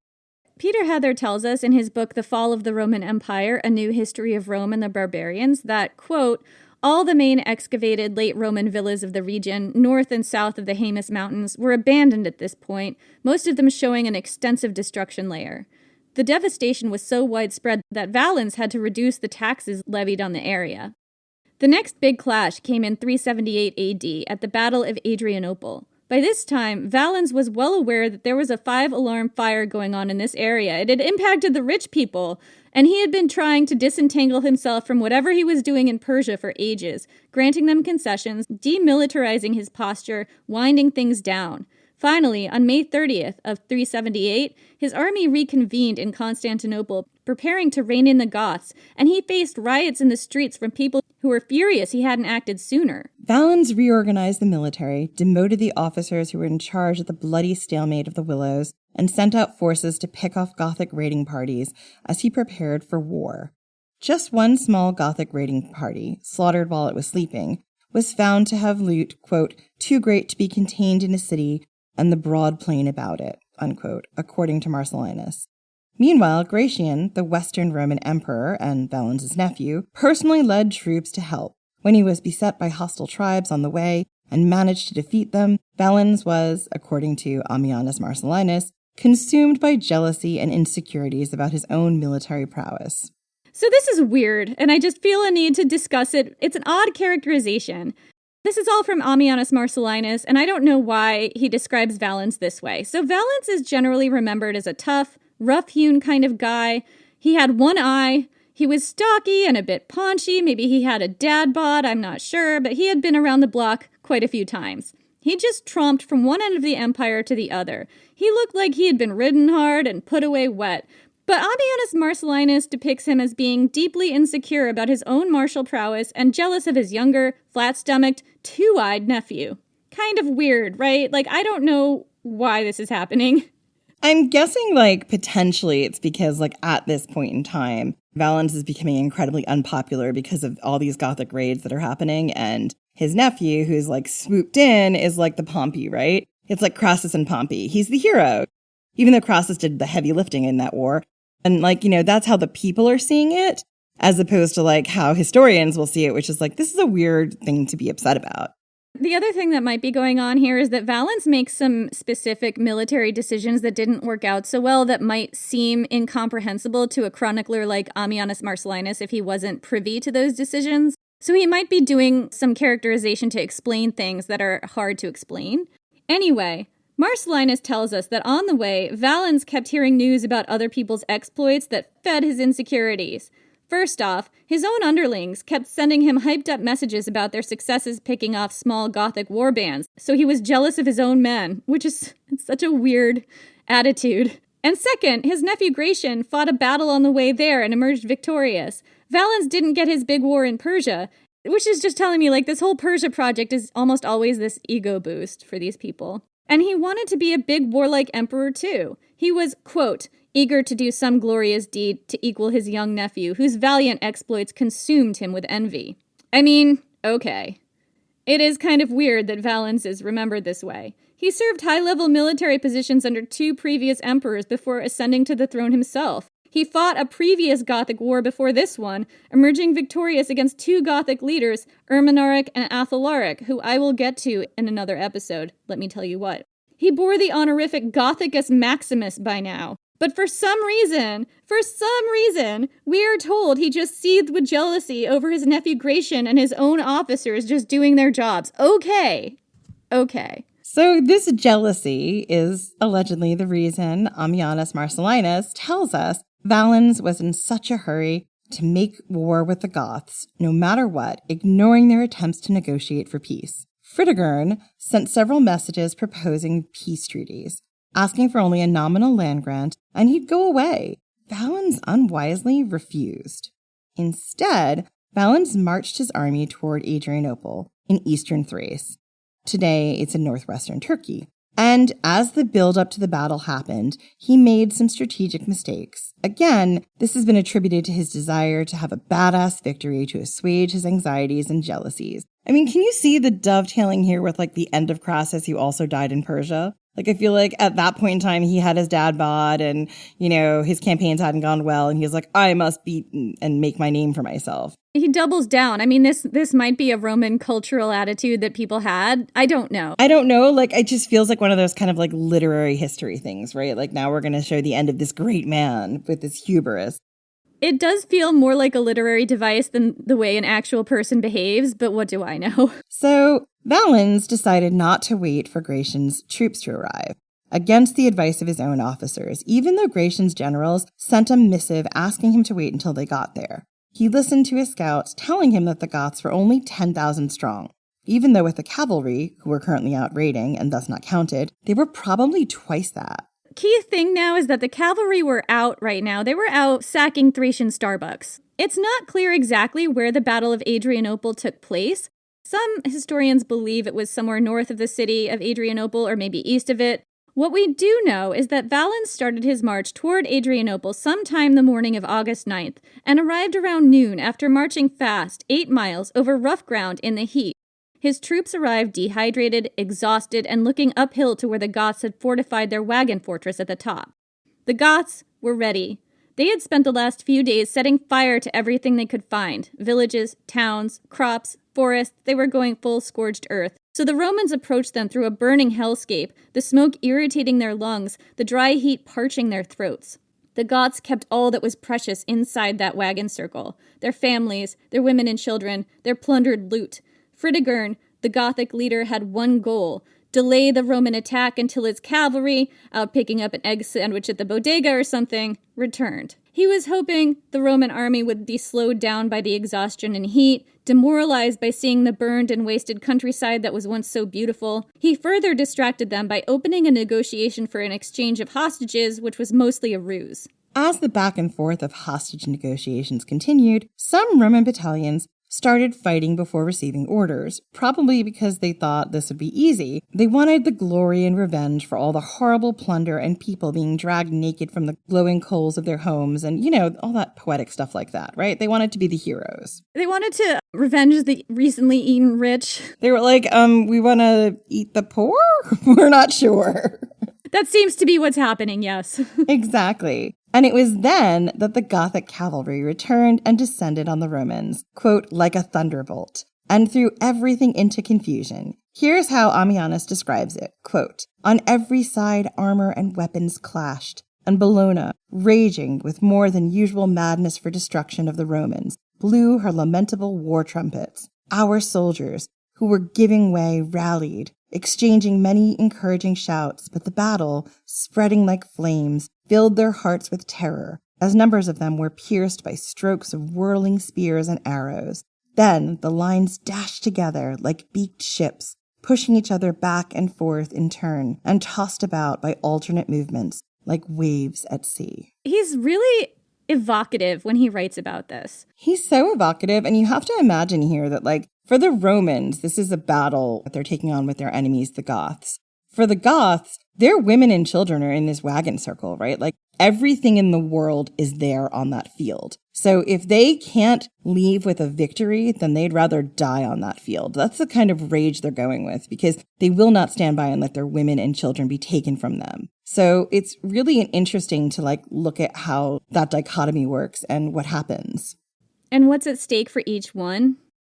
[SPEAKER 4] Peter Heather tells us in his book, The Fall of the Roman Empire, A New History of Rome and the Barbarians, that, quote, "All the main excavated late Roman villas of the region, north and south of the Haemus Mountains, were abandoned at this point, most of them showing an extensive destruction layer. The devastation was so widespread that Valens had to reduce the taxes levied on the area. The next big clash came in 378 AD at the Battle of Adrianople. By this time, Valens was well aware that there was a 5-alarm fire going on in this area. It had impacted the rich people, and he had been trying to disentangle himself from whatever he was doing in Persia for ages, granting them concessions, demilitarizing his posture, winding things down. Finally, on May 30th of 378, his army reconvened in Constantinople, preparing to rein in the Goths, and he faced riots in the streets from people who were furious he hadn't acted sooner.
[SPEAKER 5] Valens reorganized the military, demoted the officers who were in charge of the bloody stalemate of the Willows, and sent out forces to pick off Gothic raiding parties as he prepared for war. Just one small Gothic raiding party, slaughtered while it was sleeping, was found to have loot, quote, "too great to be contained in a city and the broad plain about it," unquote, according to Marcellinus. Meanwhile, Gratian, the Western Roman emperor and Valens' nephew, personally led troops to help. When he was beset by hostile tribes on the way and managed to defeat them, Valens was, according to Ammianus Marcellinus, consumed by jealousy and insecurities about his own military prowess.
[SPEAKER 4] So this is weird, and I just feel a need to discuss it. It's an odd characterization. This is all from Ammianus Marcellinus, and I don't know why he describes Valens this way. So Valens is generally remembered as a tough, rough-hewn kind of guy. He had one eye. He was stocky and a bit paunchy. Maybe he had a dad bod, I'm not sure, but he had been around the block quite a few times. He just tromped from one end of the empire to the other. He looked like he had been ridden hard and put away wet. But Ammianus Marcellinus depicts him as being deeply insecure about his own martial prowess and jealous of his younger, flat-stomached, two-eyed nephew. Kind of weird, right? Like, I don't know why this is happening.
[SPEAKER 5] I'm guessing, like, potentially it's because, like, at this point in time, Valens is becoming incredibly unpopular because of all these Gothic raids that are happening, and his nephew, who's, like, swooped in, is like the Pompey, right? It's like Crassus and Pompey. He's the hero, even though Crassus did the heavy lifting in that war. And, like, you know, that's how the people are seeing it, as opposed to, like, how historians will see it, which is like, this is a weird thing to be upset about.
[SPEAKER 4] The other thing that might be going on here is that Valens makes some specific military decisions that didn't work out so well that might seem incomprehensible to a chronicler like Ammianus Marcellinus if he wasn't privy to those decisions. So he might be doing some characterization to explain things that are hard to explain. Anyway, Marcellinus tells us that on the way, Valens kept hearing news about other people's exploits that fed his insecurities. First off, his own underlings kept sending him hyped-up messages about their successes picking off small Gothic war bands, so he was jealous of his own men, which is such a weird attitude. And second, his nephew Gratian fought a battle on the way there and emerged victorious. Valens didn't get his big war in Persia, which is just telling me, like, this whole Persia project is almost always this ego boost for these people. And he wanted to be a big warlike emperor, too. He was, quote, eager to do some glorious deed to equal his young nephew, whose valiant exploits consumed him with envy. I mean, okay. It is kind of weird that Valens is remembered this way. He served high-level military positions under 2 previous emperors before ascending to the throne himself. He fought a previous Gothic war before this one, emerging victorious against 2 Gothic leaders, Alaric and Alaric, who I will get to in another episode, let me tell you what. He bore the honorific Gothicus Maximus by now. But for some reason, we are told he just seethed with jealousy over his nephew Gratian and his own officers just doing their jobs. Okay.
[SPEAKER 5] So this jealousy is allegedly the reason Ammianus Marcellinus tells us Valens was in such a hurry to make war with the Goths, no matter what, ignoring their attempts to negotiate for peace. Fritigern sent several messages proposing peace treaties, asking for only a nominal land grant, and he'd go away. Valens unwisely refused. Instead, Valens marched his army toward Adrianople in eastern Thrace. Today, it's in northwestern Turkey. And as the build-up to the battle happened, he made some strategic mistakes. Again, this has been attributed to his desire to have a badass victory to assuage his anxieties and jealousies. I mean, can you see the dovetailing here with, like, the end of Crassus, who also died in Persia? Like, I feel like at that point in time, he had his dad bod and, you know, his campaigns hadn't gone well. And he was like, I must beat and make my name for myself.
[SPEAKER 4] He doubles down. I mean, this might be a Roman cultural attitude that people had. I don't know.
[SPEAKER 5] Like, it just feels like one of those kind of like literary history things, right? Like, now we're going to show the end of this great man with this hubris.
[SPEAKER 4] It does feel more like a literary device than the way an actual person behaves, but what do I know?
[SPEAKER 5] So Valens decided not to wait for Gratian's troops to arrive, against the advice of his own officers, even though Gratian's generals sent a missive asking him to wait until they got there. He listened to his scouts telling him that the Goths were only 10,000 strong, even though with the cavalry, who were currently out raiding and thus not counted, they were probably twice that.
[SPEAKER 4] Key thing now is that the cavalry were out right now. They were out sacking Thracian Starbucks. It's not clear exactly where the Battle of Adrianople took place. Some historians believe it was somewhere north of the city of Adrianople or maybe east of it. What we do know is that Valens started his march toward Adrianople sometime the morning of August 9th and arrived around noon after marching fast 8 miles over rough ground in the heat. His troops arrived dehydrated, exhausted, and looking uphill to where the Goths had fortified their wagon fortress at the top. The Goths were ready. They had spent the last few days setting fire to everything they could find. Villages, towns, crops, forests. They were going full scorched earth. So the Romans approached them through a burning hellscape, the smoke irritating their lungs, the dry heat parching their throats. The Goths kept all that was precious inside that wagon circle. Their families, their women and children, their plundered loot. Fritigern, The Gothic leader had one goal: delay the Roman attack until his cavalry, out picking up an egg sandwich at the bodega or something, returned. He was hoping the Roman army would be slowed down by the exhaustion and heat, demoralized by seeing the burned and wasted countryside that was once so beautiful. He further distracted them by opening a negotiation for an exchange of hostages, which was mostly a ruse.
[SPEAKER 5] As the back and forth of hostage negotiations continued, some Roman battalions started fighting before receiving orders, probably because they thought this would be easy. They wanted the glory and revenge for all the horrible plunder and people being dragged naked from the glowing coals of their homes and, all that poetic stuff like that, right? They wanted to be the heroes.
[SPEAKER 4] They wanted to revenge the recently eaten rich.
[SPEAKER 5] They were like, we want to eat the poor? We're not sure.
[SPEAKER 4] That seems to be what's happening, yes.
[SPEAKER 5] Exactly. And it was then that the Gothic cavalry returned and descended on the Romans, quote, like a thunderbolt, and threw everything into confusion. Here's how Ammianus describes it, quote, on every side armor and weapons clashed, and Bellona, raging with more than usual madness for destruction of the Romans, blew her lamentable war trumpets. Our soldiers, who were giving way, rallied, exchanging many encouraging shouts, but the battle, spreading like flames, filled their hearts with terror, as numbers of them were pierced by strokes of whirling spears and arrows. Then the lines dashed together like beaked ships, pushing each other back and forth in turn, and tossed about by alternate movements, like waves at sea.
[SPEAKER 4] He's really evocative when he writes about this.
[SPEAKER 5] He's so evocative, and you have to imagine here that, for the Romans, this is a battle that they're taking on with their enemies, the Goths. For the Goths, their women and children are in this wagon circle, right? Everything in the world is there on that field. So if they can't leave with a victory, then they'd rather die on that field. That's the kind of rage they're going with, because they will not stand by and let their women and children be taken from them. So it's really interesting to look at how that dichotomy works and what happens.
[SPEAKER 4] And what's at stake for each one?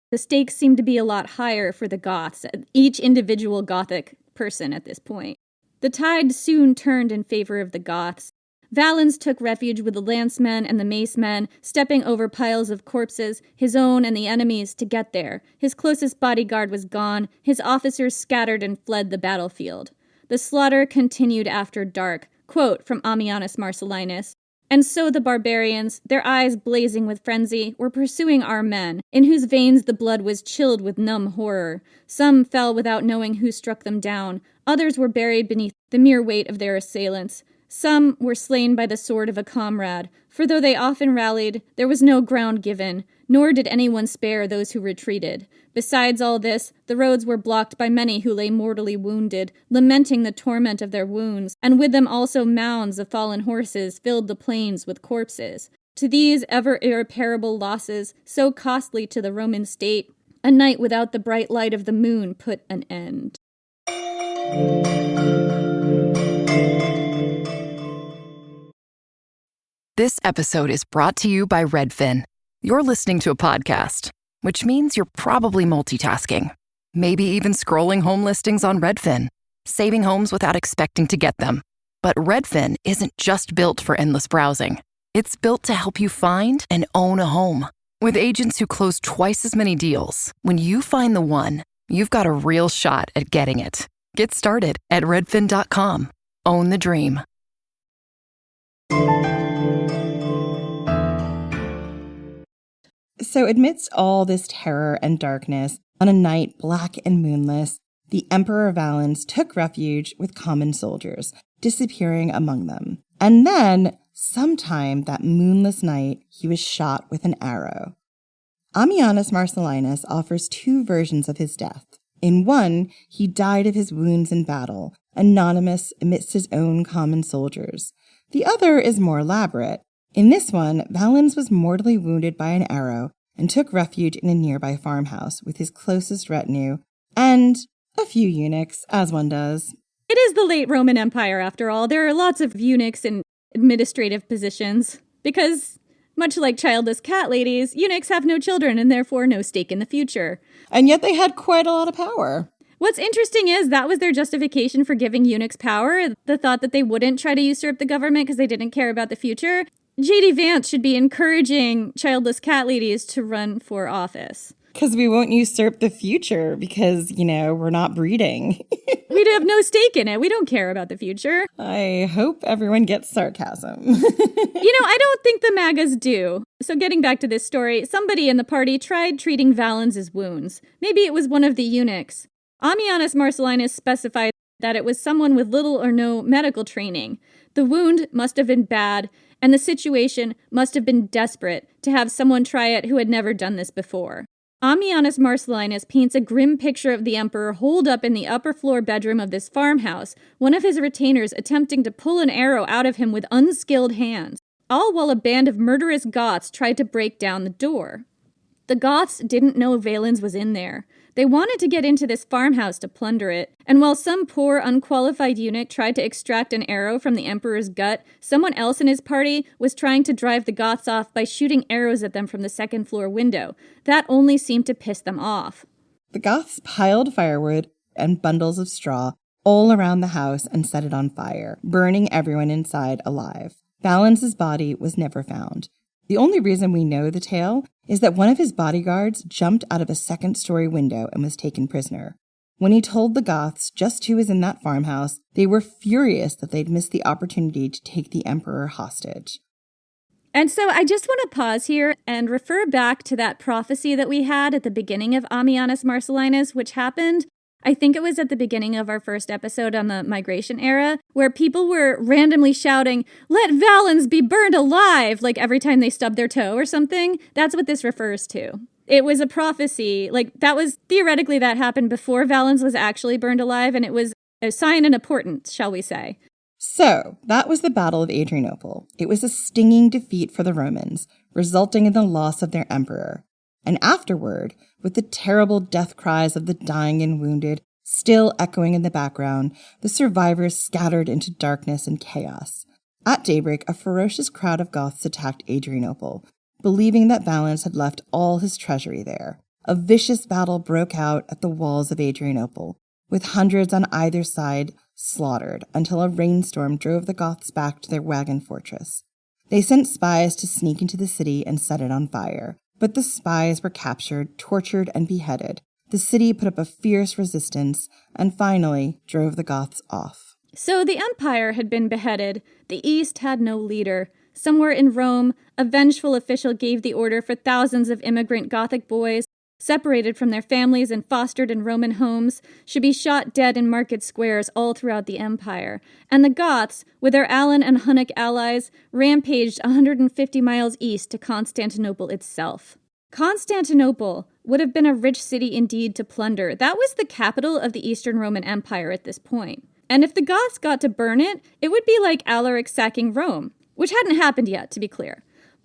[SPEAKER 4] The stakes seem to be a lot higher for the Goths, each individual Gothic person at this point. The tide soon turned in favor of the Goths. Valens took refuge with the lancemen and the macemen, stepping over piles of corpses, his own and the enemy's, to get there. His closest bodyguard was gone, his officers scattered and fled the battlefield. The slaughter continued after dark, quote from Ammianus Marcellinus. And so the barbarians, their eyes blazing with frenzy, were pursuing our men, in whose veins the blood was chilled with numb horror. Some fell without knowing who struck them down. Others were buried beneath the mere weight of their assailants. Some were slain by the sword of a comrade, for though they often rallied, there was no ground given, nor did anyone spare those who retreated. Besides all this, the roads were blocked by many who lay mortally wounded, lamenting the torment of their wounds, and with them also mounds of fallen horses filled the plains with corpses. To these ever irreparable losses, so costly to the Roman state, a night without the bright light of the moon put an end.
[SPEAKER 1] This episode is brought to you by Redfin. You're listening to a podcast, which means you're probably multitasking. Maybe even scrolling home listings on Redfin, saving homes without expecting to get them. But Redfin isn't just built for endless browsing. It's built to help you find and own a home. With agents who close twice as many deals, when you find the one, you've got a real shot at getting it. Get started at redfin.com. Own the dream.
[SPEAKER 5] So amidst all this terror and darkness, on a night black and moonless, the Emperor Valens took refuge with common soldiers, disappearing among them. And then, sometime that moonless night, he was shot with an arrow. Ammianus Marcellinus offers two versions of his death. In one, he died of his wounds in battle, anonymous amidst his own common soldiers. The other is more elaborate. In this one, Valens was mortally wounded by an arrow and took refuge in a nearby farmhouse with his closest retinue and a few eunuchs, as one does.
[SPEAKER 4] It is the late Roman Empire, after all. There are lots of eunuchs in administrative positions, because, much like childless cat ladies, eunuchs have no children and therefore no stake in the future.
[SPEAKER 5] And yet they had quite a lot of power.
[SPEAKER 4] What's interesting is that was their justification for giving eunuchs power, the thought that they wouldn't try to usurp the government because they didn't care about the future. J.D. Vance should be encouraging childless cat ladies to run for office.
[SPEAKER 5] Because we won't usurp the future because, we're not breeding.
[SPEAKER 4] We'd have no stake in it. We don't care about the future.
[SPEAKER 5] I hope everyone gets sarcasm.
[SPEAKER 4] I don't think the MAGAs do. So getting back to this story, somebody in the party tried treating Valens' wounds. Maybe it was one of the eunuchs. Ammianus Marcellinus specified that it was someone with little or no medical training. The wound must have been bad, and the situation must have been desperate to have someone try it who had never done this before. Ammianus Marcellinus paints a grim picture of the emperor holed up in the upper floor bedroom of this farmhouse, one of his retainers attempting to pull an arrow out of him with unskilled hands, all while a band of murderous Goths tried to break down the door. The Goths didn't know Valens was in there. They wanted to get into this farmhouse to plunder it, and while some poor, unqualified eunuch tried to extract an arrow from the emperor's gut, someone else in his party was trying to drive the Goths off by shooting arrows at them from the second-floor window. That only seemed to piss them off.
[SPEAKER 5] The Goths piled firewood and bundles of straw all around the house and set it on fire, burning everyone inside alive. Valens' body was never found. The only reason we know the tale is that one of his bodyguards jumped out of a second-story window and was taken prisoner. When he told the Goths just who was in that farmhouse, they were furious that they'd missed the opportunity to take the emperor hostage.
[SPEAKER 4] And so I just want to pause here and refer back to that prophecy that we had at the beginning of Ammianus Marcellinus, which happened, I think it was at the beginning of our first episode on the migration era, where people were randomly shouting, "Let Valens be burned alive," like every time they stubbed their toe or something. That's what this refers to. It was a prophecy, theoretically that happened before Valens was actually burned alive, and it was a sign and a portent, shall we say.
[SPEAKER 5] So, that was the Battle of Adrianople. It was a stinging defeat for the Romans, resulting in the loss of their emperor. And afterward, with the terrible death cries of the dying and wounded still echoing in the background, the survivors scattered into darkness and chaos. At daybreak, a ferocious crowd of Goths attacked Adrianople, believing that Valens had left all his treasury there. A vicious battle broke out at the walls of Adrianople, with hundreds on either side slaughtered, until a rainstorm drove the Goths back to their wagon fortress. They sent spies to sneak into the city and set it on fire. But the spies were captured, tortured, and beheaded. The city put up a fierce resistance and finally drove the Goths off.
[SPEAKER 4] So the empire had been beheaded. The East had no leader. Somewhere in Rome, a vengeful official gave the order for thousands of immigrant Gothic boys, separated from their families and fostered in Roman homes, should be shot dead in market squares all throughout the empire. And the Goths, with their Alan and Hunnic allies, rampaged 150 miles east to Constantinople itself. Constantinople would have been a rich city indeed to plunder. That was the capital of the Eastern Roman Empire at this point. And if the Goths got to burn it, it would be like Alaric sacking Rome, which hadn't happened yet, to be clear.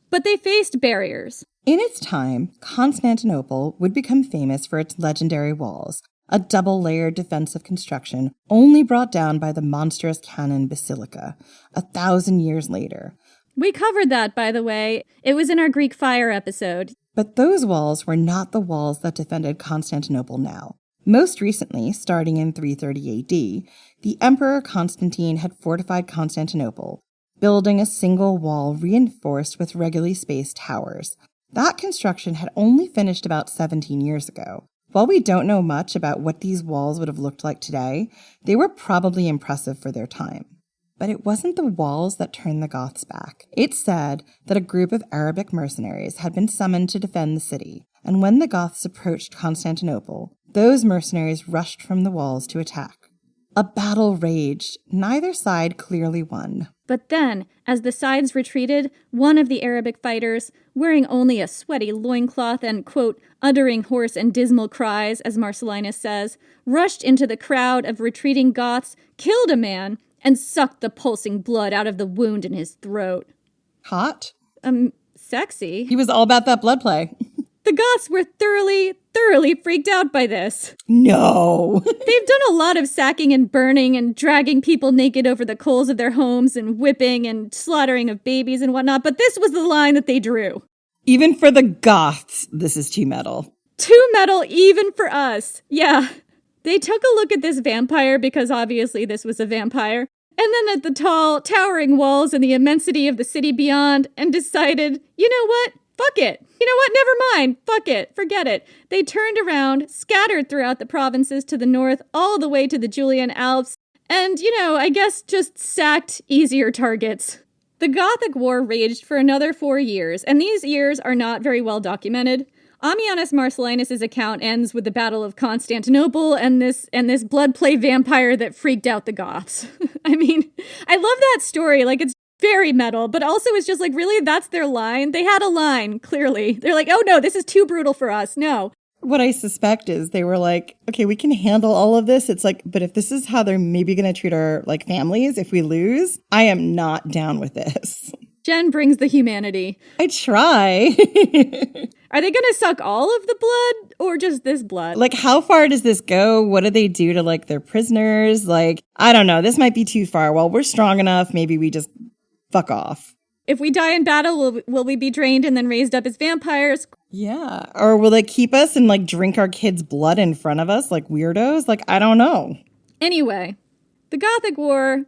[SPEAKER 4] But they faced barriers.
[SPEAKER 5] In its time, Constantinople would become famous for its legendary walls, a double-layered defensive construction only brought down by the monstrous cannon basilica 1,000 years later.
[SPEAKER 4] We covered that, by the way. It was in our Greek fire episode.
[SPEAKER 5] But those walls were not the walls that defended Constantinople now. Most recently, starting in 330 AD, the Emperor Constantine had fortified Constantinople, building a single wall reinforced with regularly spaced towers. That construction had only finished about 17 years ago. While we don't know much about what these walls would have looked like today, they were probably impressive for their time. But it wasn't the walls that turned the Goths back. It's said that a group of Arabic mercenaries had been summoned to defend the city, and when the Goths approached Constantinople, those mercenaries rushed from the walls to attack. A battle raged. Neither side clearly won.
[SPEAKER 4] But then, as the sides retreated, one of the Arabic fighters, wearing only a sweaty loincloth and, quote, uttering hoarse and dismal cries, as Marcellinus says, rushed into the crowd of retreating Goths, killed a man, and sucked the pulsing blood out of the wound in his throat.
[SPEAKER 5] Hot?
[SPEAKER 4] Sexy.
[SPEAKER 5] He was all about that blood play.
[SPEAKER 4] The Goths were thoroughly freaked out by this.
[SPEAKER 5] No.
[SPEAKER 4] They've done a lot of sacking and burning and dragging people naked over the coals of their homes and whipping and slaughtering of babies and whatnot, but this was the line that they drew.
[SPEAKER 5] Even for the Goths, this is too metal.
[SPEAKER 4] Too metal even for us. Yeah. They took a look at this vampire because obviously this was a vampire, and then at the tall, towering walls and the immensity of the city beyond, and decided, you know what? Fuck it. You know what? Never mind. Fuck it. Forget it. They turned around, scattered throughout the provinces to the north, all the way to the Julian Alps, and, I guess just sacked easier targets. The Gothic War raged for another 4 years, and these years are not very well documented. Ammianus Marcellinus' account ends with the Battle of Constantinople and this blood play vampire that freaked out the Goths. I mean, I love that story. Like, it's very metal, but also it's just like, really, that's their line? They had a line, clearly. They're like, oh no, this is too brutal for us. No.
[SPEAKER 5] What I suspect is they were like, okay, we can handle all of this. It's like, but if this is how they're maybe going to treat our families if we lose, I am not down with this.
[SPEAKER 4] Jen brings the humanity.
[SPEAKER 5] I try.
[SPEAKER 4] Are they going to suck all of the blood or just this blood?
[SPEAKER 5] Like, how far does this go? What do they do to their prisoners? I don't know. This might be too far. Well, we're strong enough. Maybe we just fuck off.
[SPEAKER 4] If we die in battle, will we be drained and then raised up as vampires?
[SPEAKER 5] Yeah. Or will they keep us and drink our kids' blood in front of us like weirdos? I don't know.
[SPEAKER 4] Anyway, the Gothic War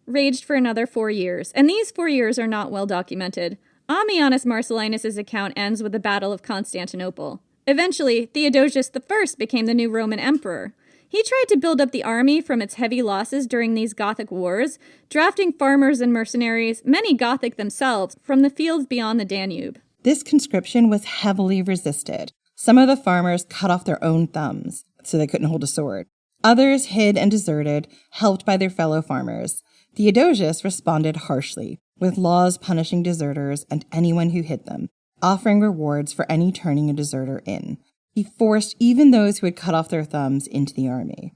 [SPEAKER 4] raged for another 4 years, and these 4 years are not well documented. Ammianus Marcellinus' account ends with the Battle of Constantinople. Eventually, Theodosius I became the new Roman emperor. He tried to build up the army from its heavy losses during these Gothic wars, drafting farmers and mercenaries, many Gothic themselves, from the fields beyond the Danube.
[SPEAKER 5] This conscription was heavily resisted. Some of the farmers cut off their own thumbs, so they couldn't hold a sword. Others hid and deserted, helped by their fellow farmers. Theodosius responded harshly, with laws punishing deserters and anyone who hid them, offering rewards for any turning a deserter in. He forced even those who had cut off their thumbs into the army.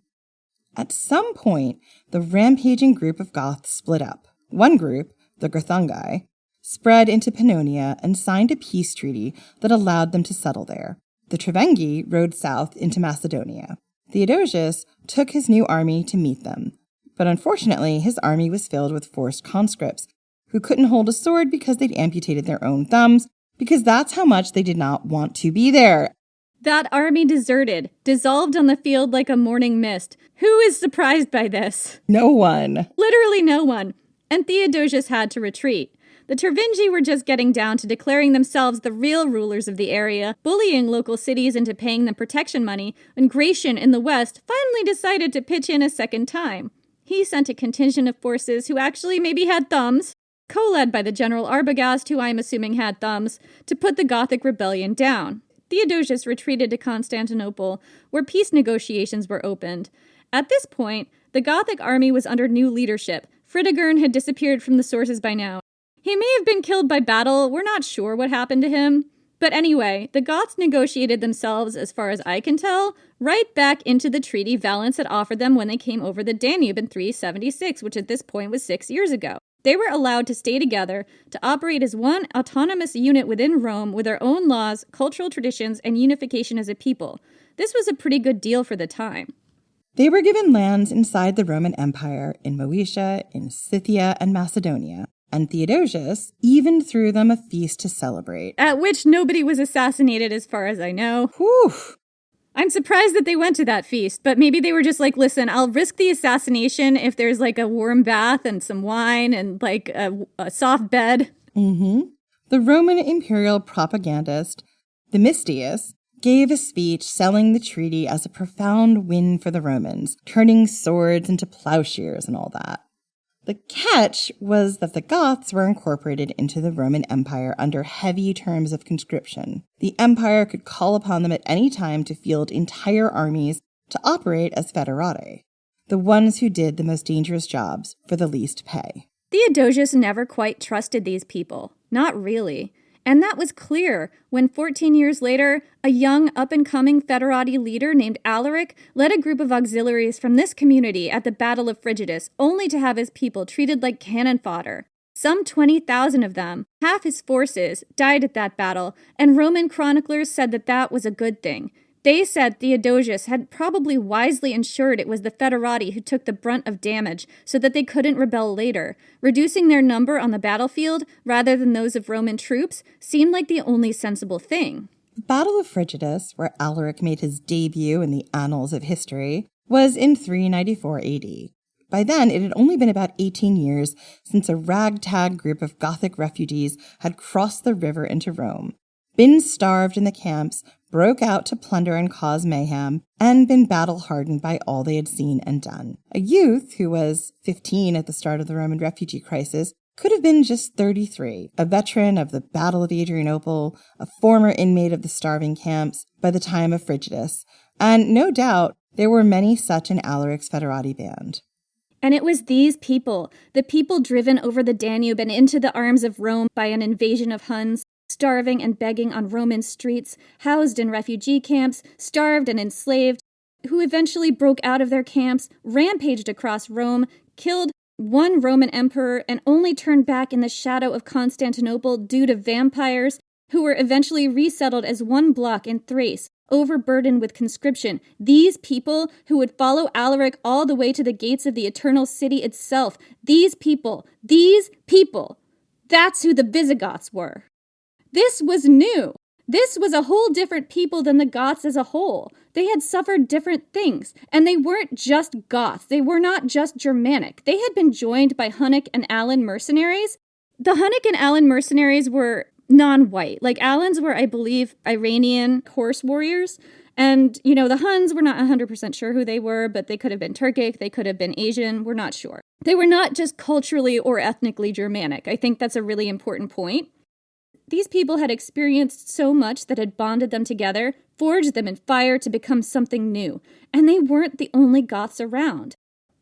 [SPEAKER 5] At some point, the rampaging group of Goths split up. One group, the Greuthungi, spread into Pannonia and signed a peace treaty that allowed them to settle there. The Trevengi rode south into Macedonia. Theodosius took his new army to meet them, but unfortunately his army was filled with forced conscripts who couldn't hold a sword because they'd amputated their own thumbs, because that's how much they did not want to be there.
[SPEAKER 4] That army deserted, dissolved on the field like a morning mist. Who is surprised by this?
[SPEAKER 5] No one.
[SPEAKER 4] Literally no one. And Theodosius had to retreat. The Tervingi were just getting down to declaring themselves the real rulers of the area, bullying local cities into paying them protection money, when Gratian in the west finally decided to pitch in a second time. He sent a contingent of forces who actually maybe had thumbs, co-led by the General Arbogast, who I'm assuming had thumbs, to put the Gothic rebellion down. Theodosius retreated to Constantinople, where peace negotiations were opened. At this point, the Gothic army was under new leadership. Fritigern had disappeared from the sources by now. He may have been killed by battle, we're not sure what happened to him. But anyway, the Goths negotiated themselves, as far as I can tell, right back into the treaty Valens had offered them when they came over the Danube in 376, which at this point was 6 years ago. They were allowed to stay together, to operate as one autonomous unit within Rome with their own laws, cultural traditions, and unification as a people. This was a pretty good deal for the time.
[SPEAKER 5] They were given lands inside the Roman Empire in Moesia, in Scythia, and Macedonia, and Theodosius even threw them a feast to celebrate.
[SPEAKER 4] At which nobody was assassinated as far as I know.
[SPEAKER 5] Whew!
[SPEAKER 4] I'm surprised that they went to that feast, but maybe they were just like, listen, I'll risk the assassination if there's a warm bath and some wine and a soft bed.
[SPEAKER 5] Mm-hmm. The Roman imperial propagandist, Themistius, gave a speech selling the treaty as a profound win for the Romans, turning swords into plowshares and all that. The catch was that the Goths were incorporated into the Roman Empire under heavy terms of conscription. The empire could call upon them at any time to field entire armies to operate as foederati, the ones who did the most dangerous jobs for the least pay.
[SPEAKER 4] Theodosius never quite trusted these people. Not really. And that was clear when 14 years later, a young up-and-coming foederati leader named Alaric led a group of auxiliaries from this community at the Battle of Frigidus, only to have his people treated like cannon fodder. Some 20,000 of them, half his forces, died at that battle, and Roman chroniclers said that that was a good thing. They said Theodosius had probably wisely ensured it was the foederati who took the brunt of damage so that they couldn't rebel later. Reducing their number on the battlefield, rather than those of Roman troops, seemed like the only sensible thing.
[SPEAKER 5] The Battle of Frigidus, where Alaric made his debut in the annals of history, was in 394 AD. By then, it had only been about 18 years since a ragtag group of Gothic refugees had crossed the river into Rome. been starved in the camps, broke out to plunder and cause mayhem, and been battle-hardened by all they had seen and done. A youth who was 15 at the start of the Roman refugee crisis could have been just 33, a veteran of the Battle of Adrianople, a former inmate of the starving camps by the time of Frigidus, and no doubt there were many such in Alaric's Federati band.
[SPEAKER 4] And it was these people, the people driven over the Danube and into the arms of Rome by an invasion of Huns, starving and begging on Roman streets, housed in refugee camps, starved and enslaved, who eventually broke out of their camps, rampaged across Rome, killed one Roman emperor, and only turned back in the shadow of Constantinople due to vampires, who were eventually resettled as one block in Thrace, overburdened with conscription. These people who would follow Alaric all the way to the gates of the eternal city itself. These people, that's who the Visigoths were. This was new. This was a whole different people than the Goths as a whole. They had suffered different things, and they weren't just Goths. They were not just Germanic. They had been joined by Hunnic and Alan mercenaries. The Hunnic and Alan mercenaries were non-white. Like, Alans were, I believe, Iranian horse warriors. And, the Huns, we're not 100% sure who they were, but they could have been Turkic, they could have been Asian, we're not sure. They were not just culturally or ethnically Germanic. I think that's a really important point. These people had experienced so much that had bonded them together, forged them in fire to become something new. And they weren't the only Goths around.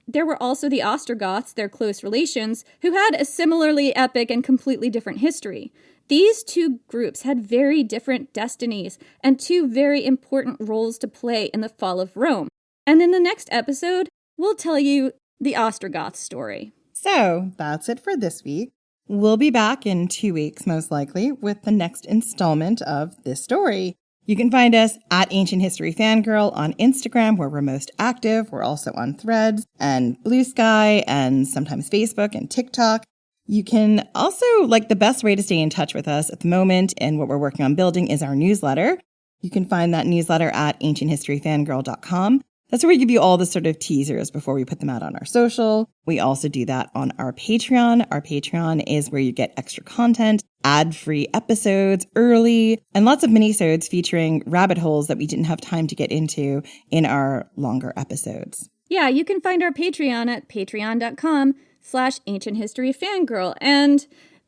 [SPEAKER 4] There were also the Ostrogoths, their close relations, who had a similarly epic and completely different history. These two groups had very different destinies and two very important roles to play in the fall of Rome. And in the next episode, we'll tell you the Ostrogoth story.
[SPEAKER 5] So that's it for this week. We'll be back in 2 weeks, most likely, with the next installment of this story. You can find us at Ancient History Fangirl on Instagram, where we're most active. We're also on Threads and Blue Sky and sometimes Facebook and TikTok. You can also, the best way to stay in touch with us at the moment and what we're working on building is our newsletter. You can find that newsletter at ancienthistoryfangirl.com. That's where we give you all the sort of teasers before we put them out on our social. We also do that on our Patreon. Our Patreon is where you get extra content, ad-free episodes early, and lots of minisodes featuring rabbit holes that we didn't have time to get into in our longer episodes.
[SPEAKER 4] Yeah, you can find our Patreon at patreon.com/ancienthistoryfangirl. And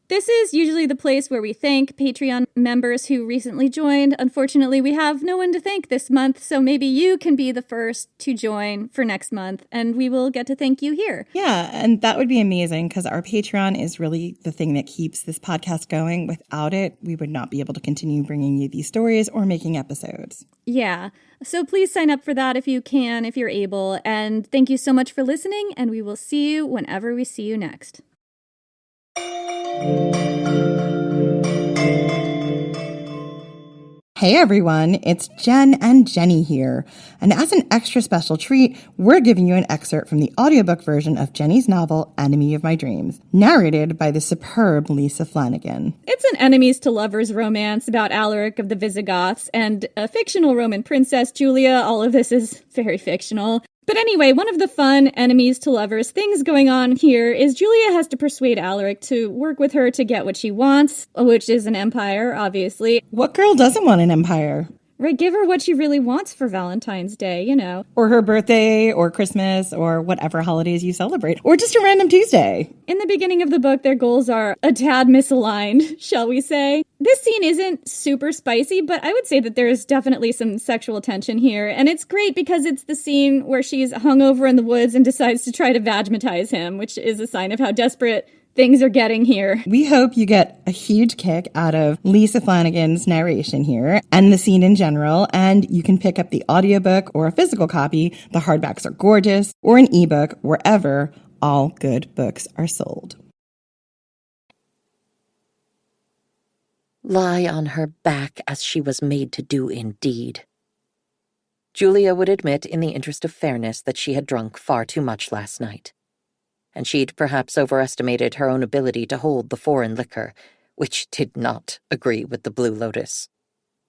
[SPEAKER 4] this is usually the place where we thank Patreon members who recently joined. Unfortunately, we have no one to thank this month, so maybe you can be the first to join for next month, and we will get to thank you here.
[SPEAKER 5] Yeah, and that would be amazing because our Patreon is really the thing that keeps this podcast going. Without it, we would not be able to continue bringing you these stories or making episodes.
[SPEAKER 4] Yeah, so please sign up for that if you can, if you're able, and thank you so much for listening, and we will see you whenever we see you next.
[SPEAKER 5] Hey everyone, it's Jen and Jenny here. And as an extra special treat, we're giving you an excerpt from the audiobook version of Jenny's novel, Enemy of My Dreams, narrated by the superb Lisa Flanagan.
[SPEAKER 4] It's an enemies to lovers romance about Alaric of the Visigoths and a fictional Roman princess, Julia. All of this is very fictional. But anyway, one of the fun enemies to lovers things going on here is Julia has to persuade Alaric to work with her to get what she wants, which is an empire, obviously.
[SPEAKER 5] What girl doesn't want an empire?
[SPEAKER 4] Right, give her what she really wants for Valentine's Day,
[SPEAKER 5] Or her birthday, or Christmas, or whatever holidays you celebrate. Or just a random Tuesday.
[SPEAKER 4] In the beginning of the book, their goals are a tad misaligned, shall we say. This scene isn't super spicy, but I would say that there is definitely some sexual tension here. And it's great because it's the scene where she's hungover in the woods and decides to try to vagmatize him, which is a sign of how desperate things are getting here.
[SPEAKER 5] We hope you get a huge kick out of Lisa Flanagan's narration here and the scene in general, and you can pick up the audiobook or a physical copy. The hardbacks are gorgeous, or an ebook wherever all good books are sold.
[SPEAKER 10] Lie on her back as she was made to do indeed. Julia would admit in the interest of fairness that she had drunk far too much last night. And she'd perhaps overestimated her own ability to hold the foreign liquor, which did not agree with the Blue Lotus.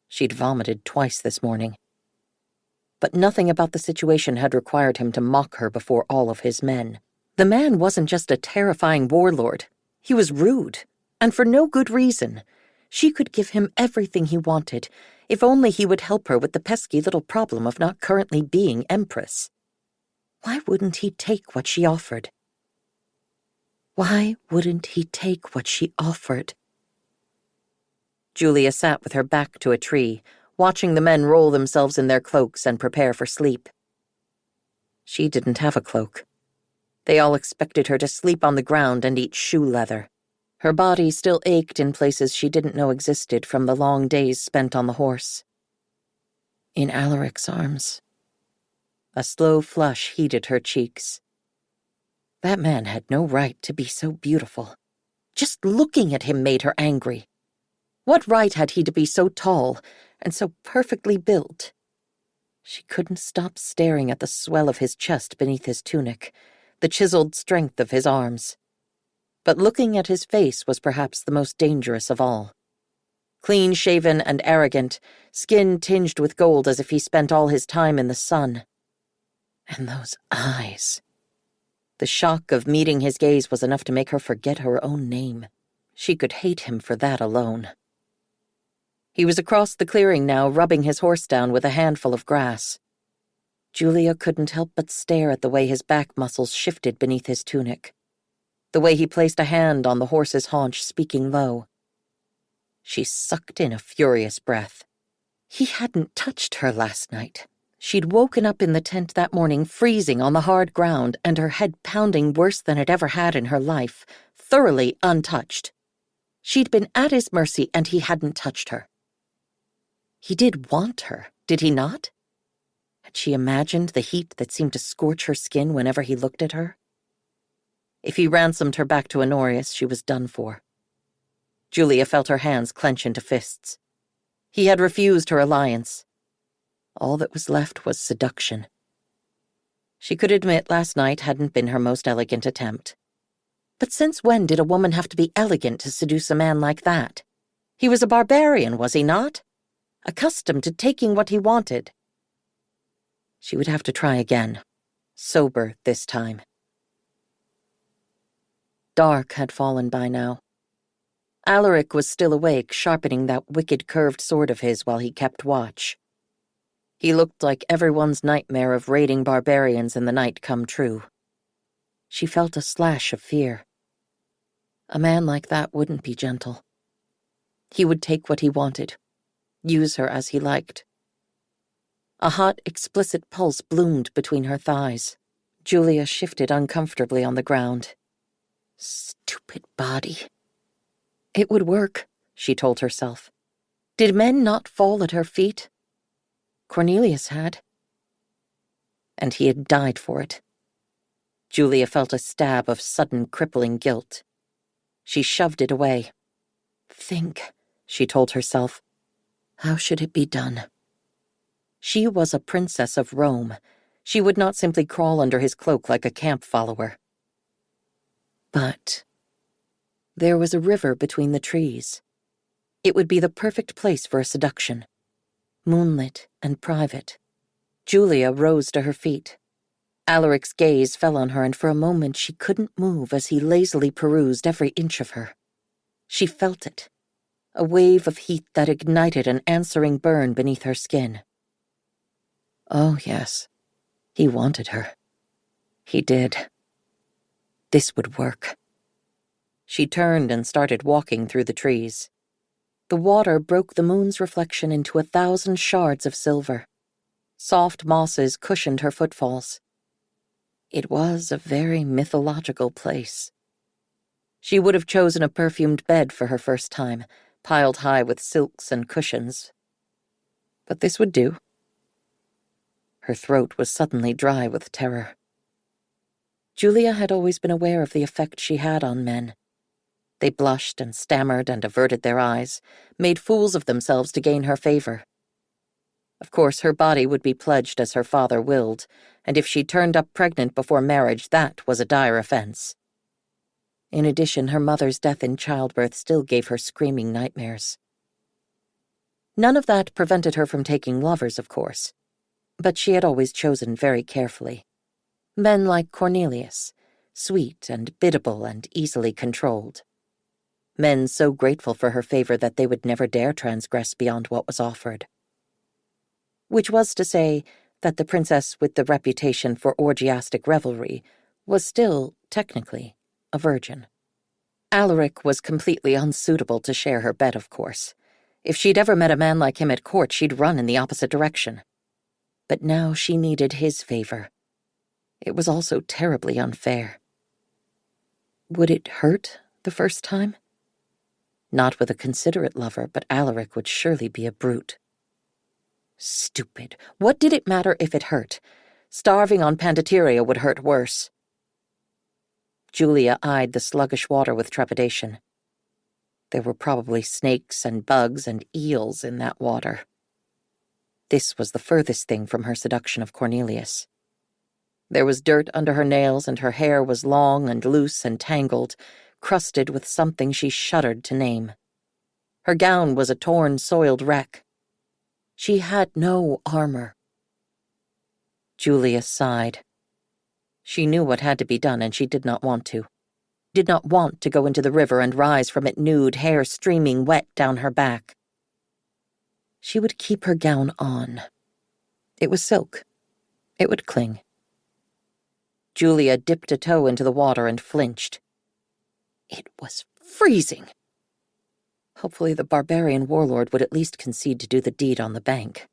[SPEAKER 10] She'd vomited twice this morning. But nothing about the situation had required him to mock her before all of his men. The man wasn't just a terrifying warlord. He was rude, and for no good reason. She could give him everything he wanted, if only he would help her with the pesky little problem of not currently being Empress. Why wouldn't he take what she offered? Why wouldn't he take what she offered? Julia sat with her back to a tree, watching the men roll themselves in their cloaks and prepare for sleep. She didn't have a cloak. They all expected her to sleep on the ground and eat shoe leather. Her body still ached in places she didn't know existed from the long days spent on the horse. In Alaric's arms. A slow flush heated her cheeks. That man had no right to be so beautiful. Just looking at him made her angry. What right had he to be so tall and so perfectly built? She couldn't stop staring at the swell of his chest beneath his tunic, the chiseled strength of his arms. But looking at his face was perhaps the most dangerous of all. Clean-shaven and arrogant, skin tinged with gold as if he spent all his time in the sun. And those eyes. The shock of meeting his gaze was enough to make her forget her own name. She could hate him for that alone. He was across the clearing now, rubbing his horse down with a handful of grass. Julia couldn't help but stare at the way his back muscles shifted beneath his tunic, the way he placed a hand on the horse's haunch, speaking low. She sucked in a furious breath. He hadn't touched her last night. She'd woken up in the tent that morning freezing on the hard ground and her head pounding worse than it ever had in her life, thoroughly untouched. She'd been at his mercy and he hadn't touched her. He did want her, did he not? Had she imagined the heat that seemed to scorch her skin whenever he looked at her? If he ransomed her back to Honorius, she was done for. Julia felt her hands clench into fists. He had refused her alliance. All that was left was seduction. She could admit last night hadn't been her most elegant attempt. But since when did a woman have to be elegant to seduce a man like that? He was a barbarian, was he not? Accustomed to taking what he wanted. She would have to try again, sober this time. Dark had fallen by now. Alaric was still awake, sharpening that wicked curved sword of his while he kept watch. He looked like everyone's nightmare of raiding barbarians in the night come true. She felt a slash of fear. A man like that wouldn't be gentle. He would take what he wanted, use her as he liked. A hot, explicit pulse bloomed between her thighs. Julia shifted uncomfortably on the ground. Stupid body. It would work, she told herself. Did men not fall at her feet? Cornelius had. And he had died for it. Julia felt a stab of sudden, crippling guilt. She shoved it away. Think, she told herself. How should it be done? She was a princess of Rome. She would not simply crawl under his cloak like a camp follower. But there was a river between the trees. It would be the perfect place for a seduction. Moonlit and private. Julia rose to her feet. Alaric's gaze fell on her, and for a moment she couldn't move as he lazily perused every inch of her. She felt it. A wave of heat that ignited an answering burn beneath her skin. Oh, yes. He wanted her. He did. This would work. She turned and started walking through the trees. The water broke the moon's reflection into 1,000 shards of silver. Soft mosses cushioned her footfalls. It was a very mythological place. She would have chosen a perfumed bed for her first time, piled high with silks and cushions. But this would do. Her throat was suddenly dry with terror. Julia had always been aware of the effect she had on men. They blushed and stammered and averted their eyes, made fools of themselves to gain her favor. Of course, her body would be pledged as her father willed, and if she turned up pregnant before marriage, that was a dire offense. In addition, her mother's death in childbirth still gave her screaming nightmares. None of that prevented her from taking lovers, of course, but she had always chosen very carefully. Men like Cornelius, sweet and biddable and easily controlled. men so grateful for her favor that they would never dare transgress beyond what was offered. Which was to say that the princess with the reputation for orgiastic revelry was still, technically, a virgin. Alaric was completely unsuitable to share her bed, of course. If she'd ever met a man like him at court, she'd run in the opposite direction. But now she needed his favor. It was all so terribly unfair. Would it hurt the first time? Not with a considerate lover, but Alaric would surely be a brute. Stupid. What did it matter if it hurt? Starving on Pandateria would hurt worse. Julia eyed the sluggish water with trepidation. There were probably snakes and bugs and eels in that water. This was the furthest thing from her seduction of Cornelius. There was dirt under her nails, and her hair was long and loose and tangled, crusted with something she shuddered to name. Her gown was a torn, soiled wreck. She had no armor. Julia sighed. She knew what had to be done, and she did not want to. Did not want to go into the river and rise from it nude, hair streaming wet down her back. She would keep her gown on. It was silk. It would cling. Julia dipped a toe into the water and flinched. It was freezing. Hopefully the barbarian warlord would at least concede to do the deed on the bank.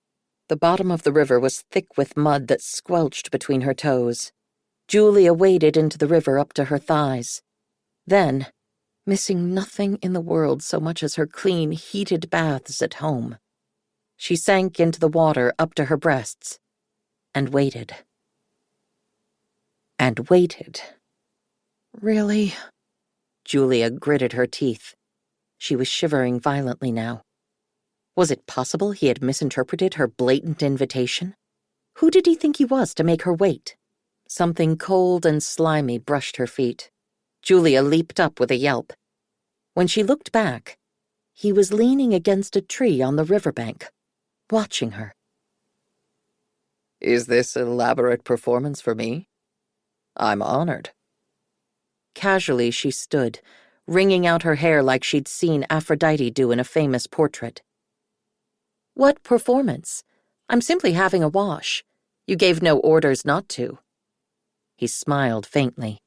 [SPEAKER 10] The bottom of the river was thick with mud that squelched between her toes. Julia waded into the river up to her thighs. Then, missing nothing in the world so much as her clean, heated baths at home, she sank into the water up to her breasts and waited. And waited. Really? Julia gritted her teeth. She was shivering violently now. Was it possible he had misinterpreted her blatant invitation? Who did he think he was to make her wait? Something cold and slimy brushed her feet. Julia leaped up with a yelp. When she looked back, he was leaning against a tree on the riverbank, watching her. Is this an elaborate performance for me? I'm honored. Casually she stood, wringing out her hair like she'd seen Aphrodite do in a famous portrait. What performance? I'm simply having a wash. You gave no orders not to. He smiled faintly.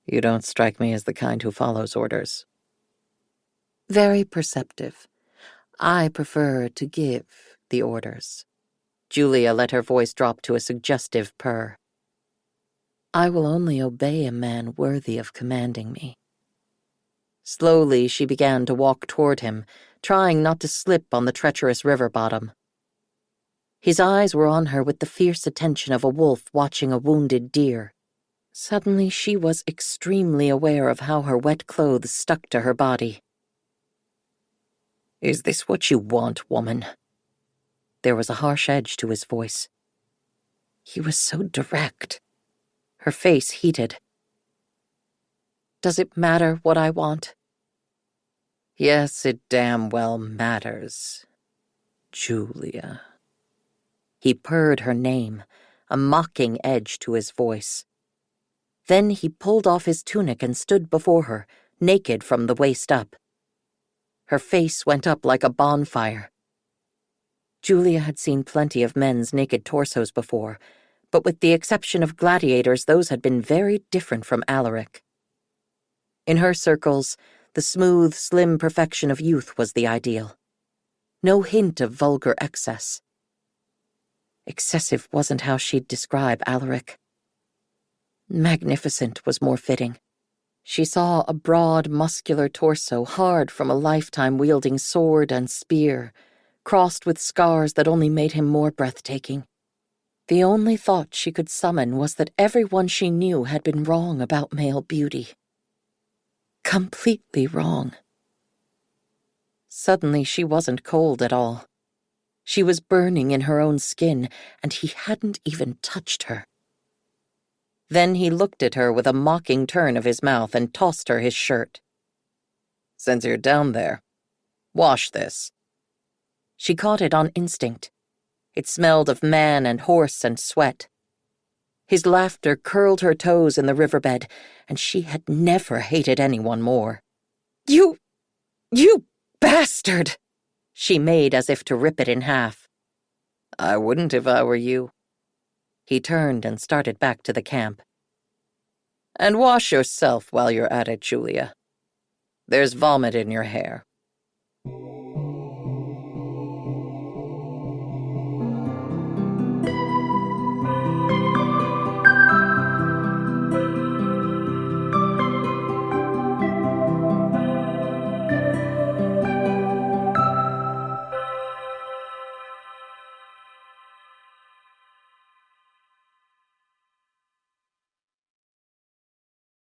[SPEAKER 10] You don't strike me as the kind who follows orders. Very perceptive. I prefer to give the orders. Julia let her voice drop to a suggestive purr. I will only obey a man worthy of commanding me. Slowly she began to walk toward him, trying not to slip on the treacherous river bottom. His eyes were on her with the fierce attention of a wolf watching a wounded deer. Suddenly she was extremely aware of how her wet clothes stuck to her body. Is this what you want, woman? There was a harsh edge to his voice. He was so direct. Her face heated. Does it matter what I want? Yes, it damn well matters. Julia. He purred her name, a mocking edge to his voice. Then he pulled off his tunic and stood before her, naked from the waist up. Her face went up like a bonfire. Julia had seen plenty of men's naked torsos before, but with the exception of gladiators, those had been very different from Alaric. In her circles, the smooth, slim perfection of youth was the ideal. No hint of vulgar excess. Excessive wasn't how she'd describe Alaric. Magnificent was more fitting. She saw a broad, muscular torso, hard from a lifetime wielding sword and spear, crossed with scars that only made him more breathtaking. The only thought she could summon was that everyone she knew had been wrong about male beauty. Completely wrong. Suddenly she wasn't cold at all. She was burning in her own skin, and he hadn't even touched her. Then he looked at her with a mocking turn of his mouth and tossed her his shirt. Since you're down there, wash this. She caught it on instinct. It smelled of man and horse and sweat. His laughter curled her toes in the riverbed, and she had never hated anyone more. You bastard! She made as if to rip it in half. I wouldn't if I were you. He turned and started back to the camp. And wash yourself while you're at it, Julia. There's vomit in your hair.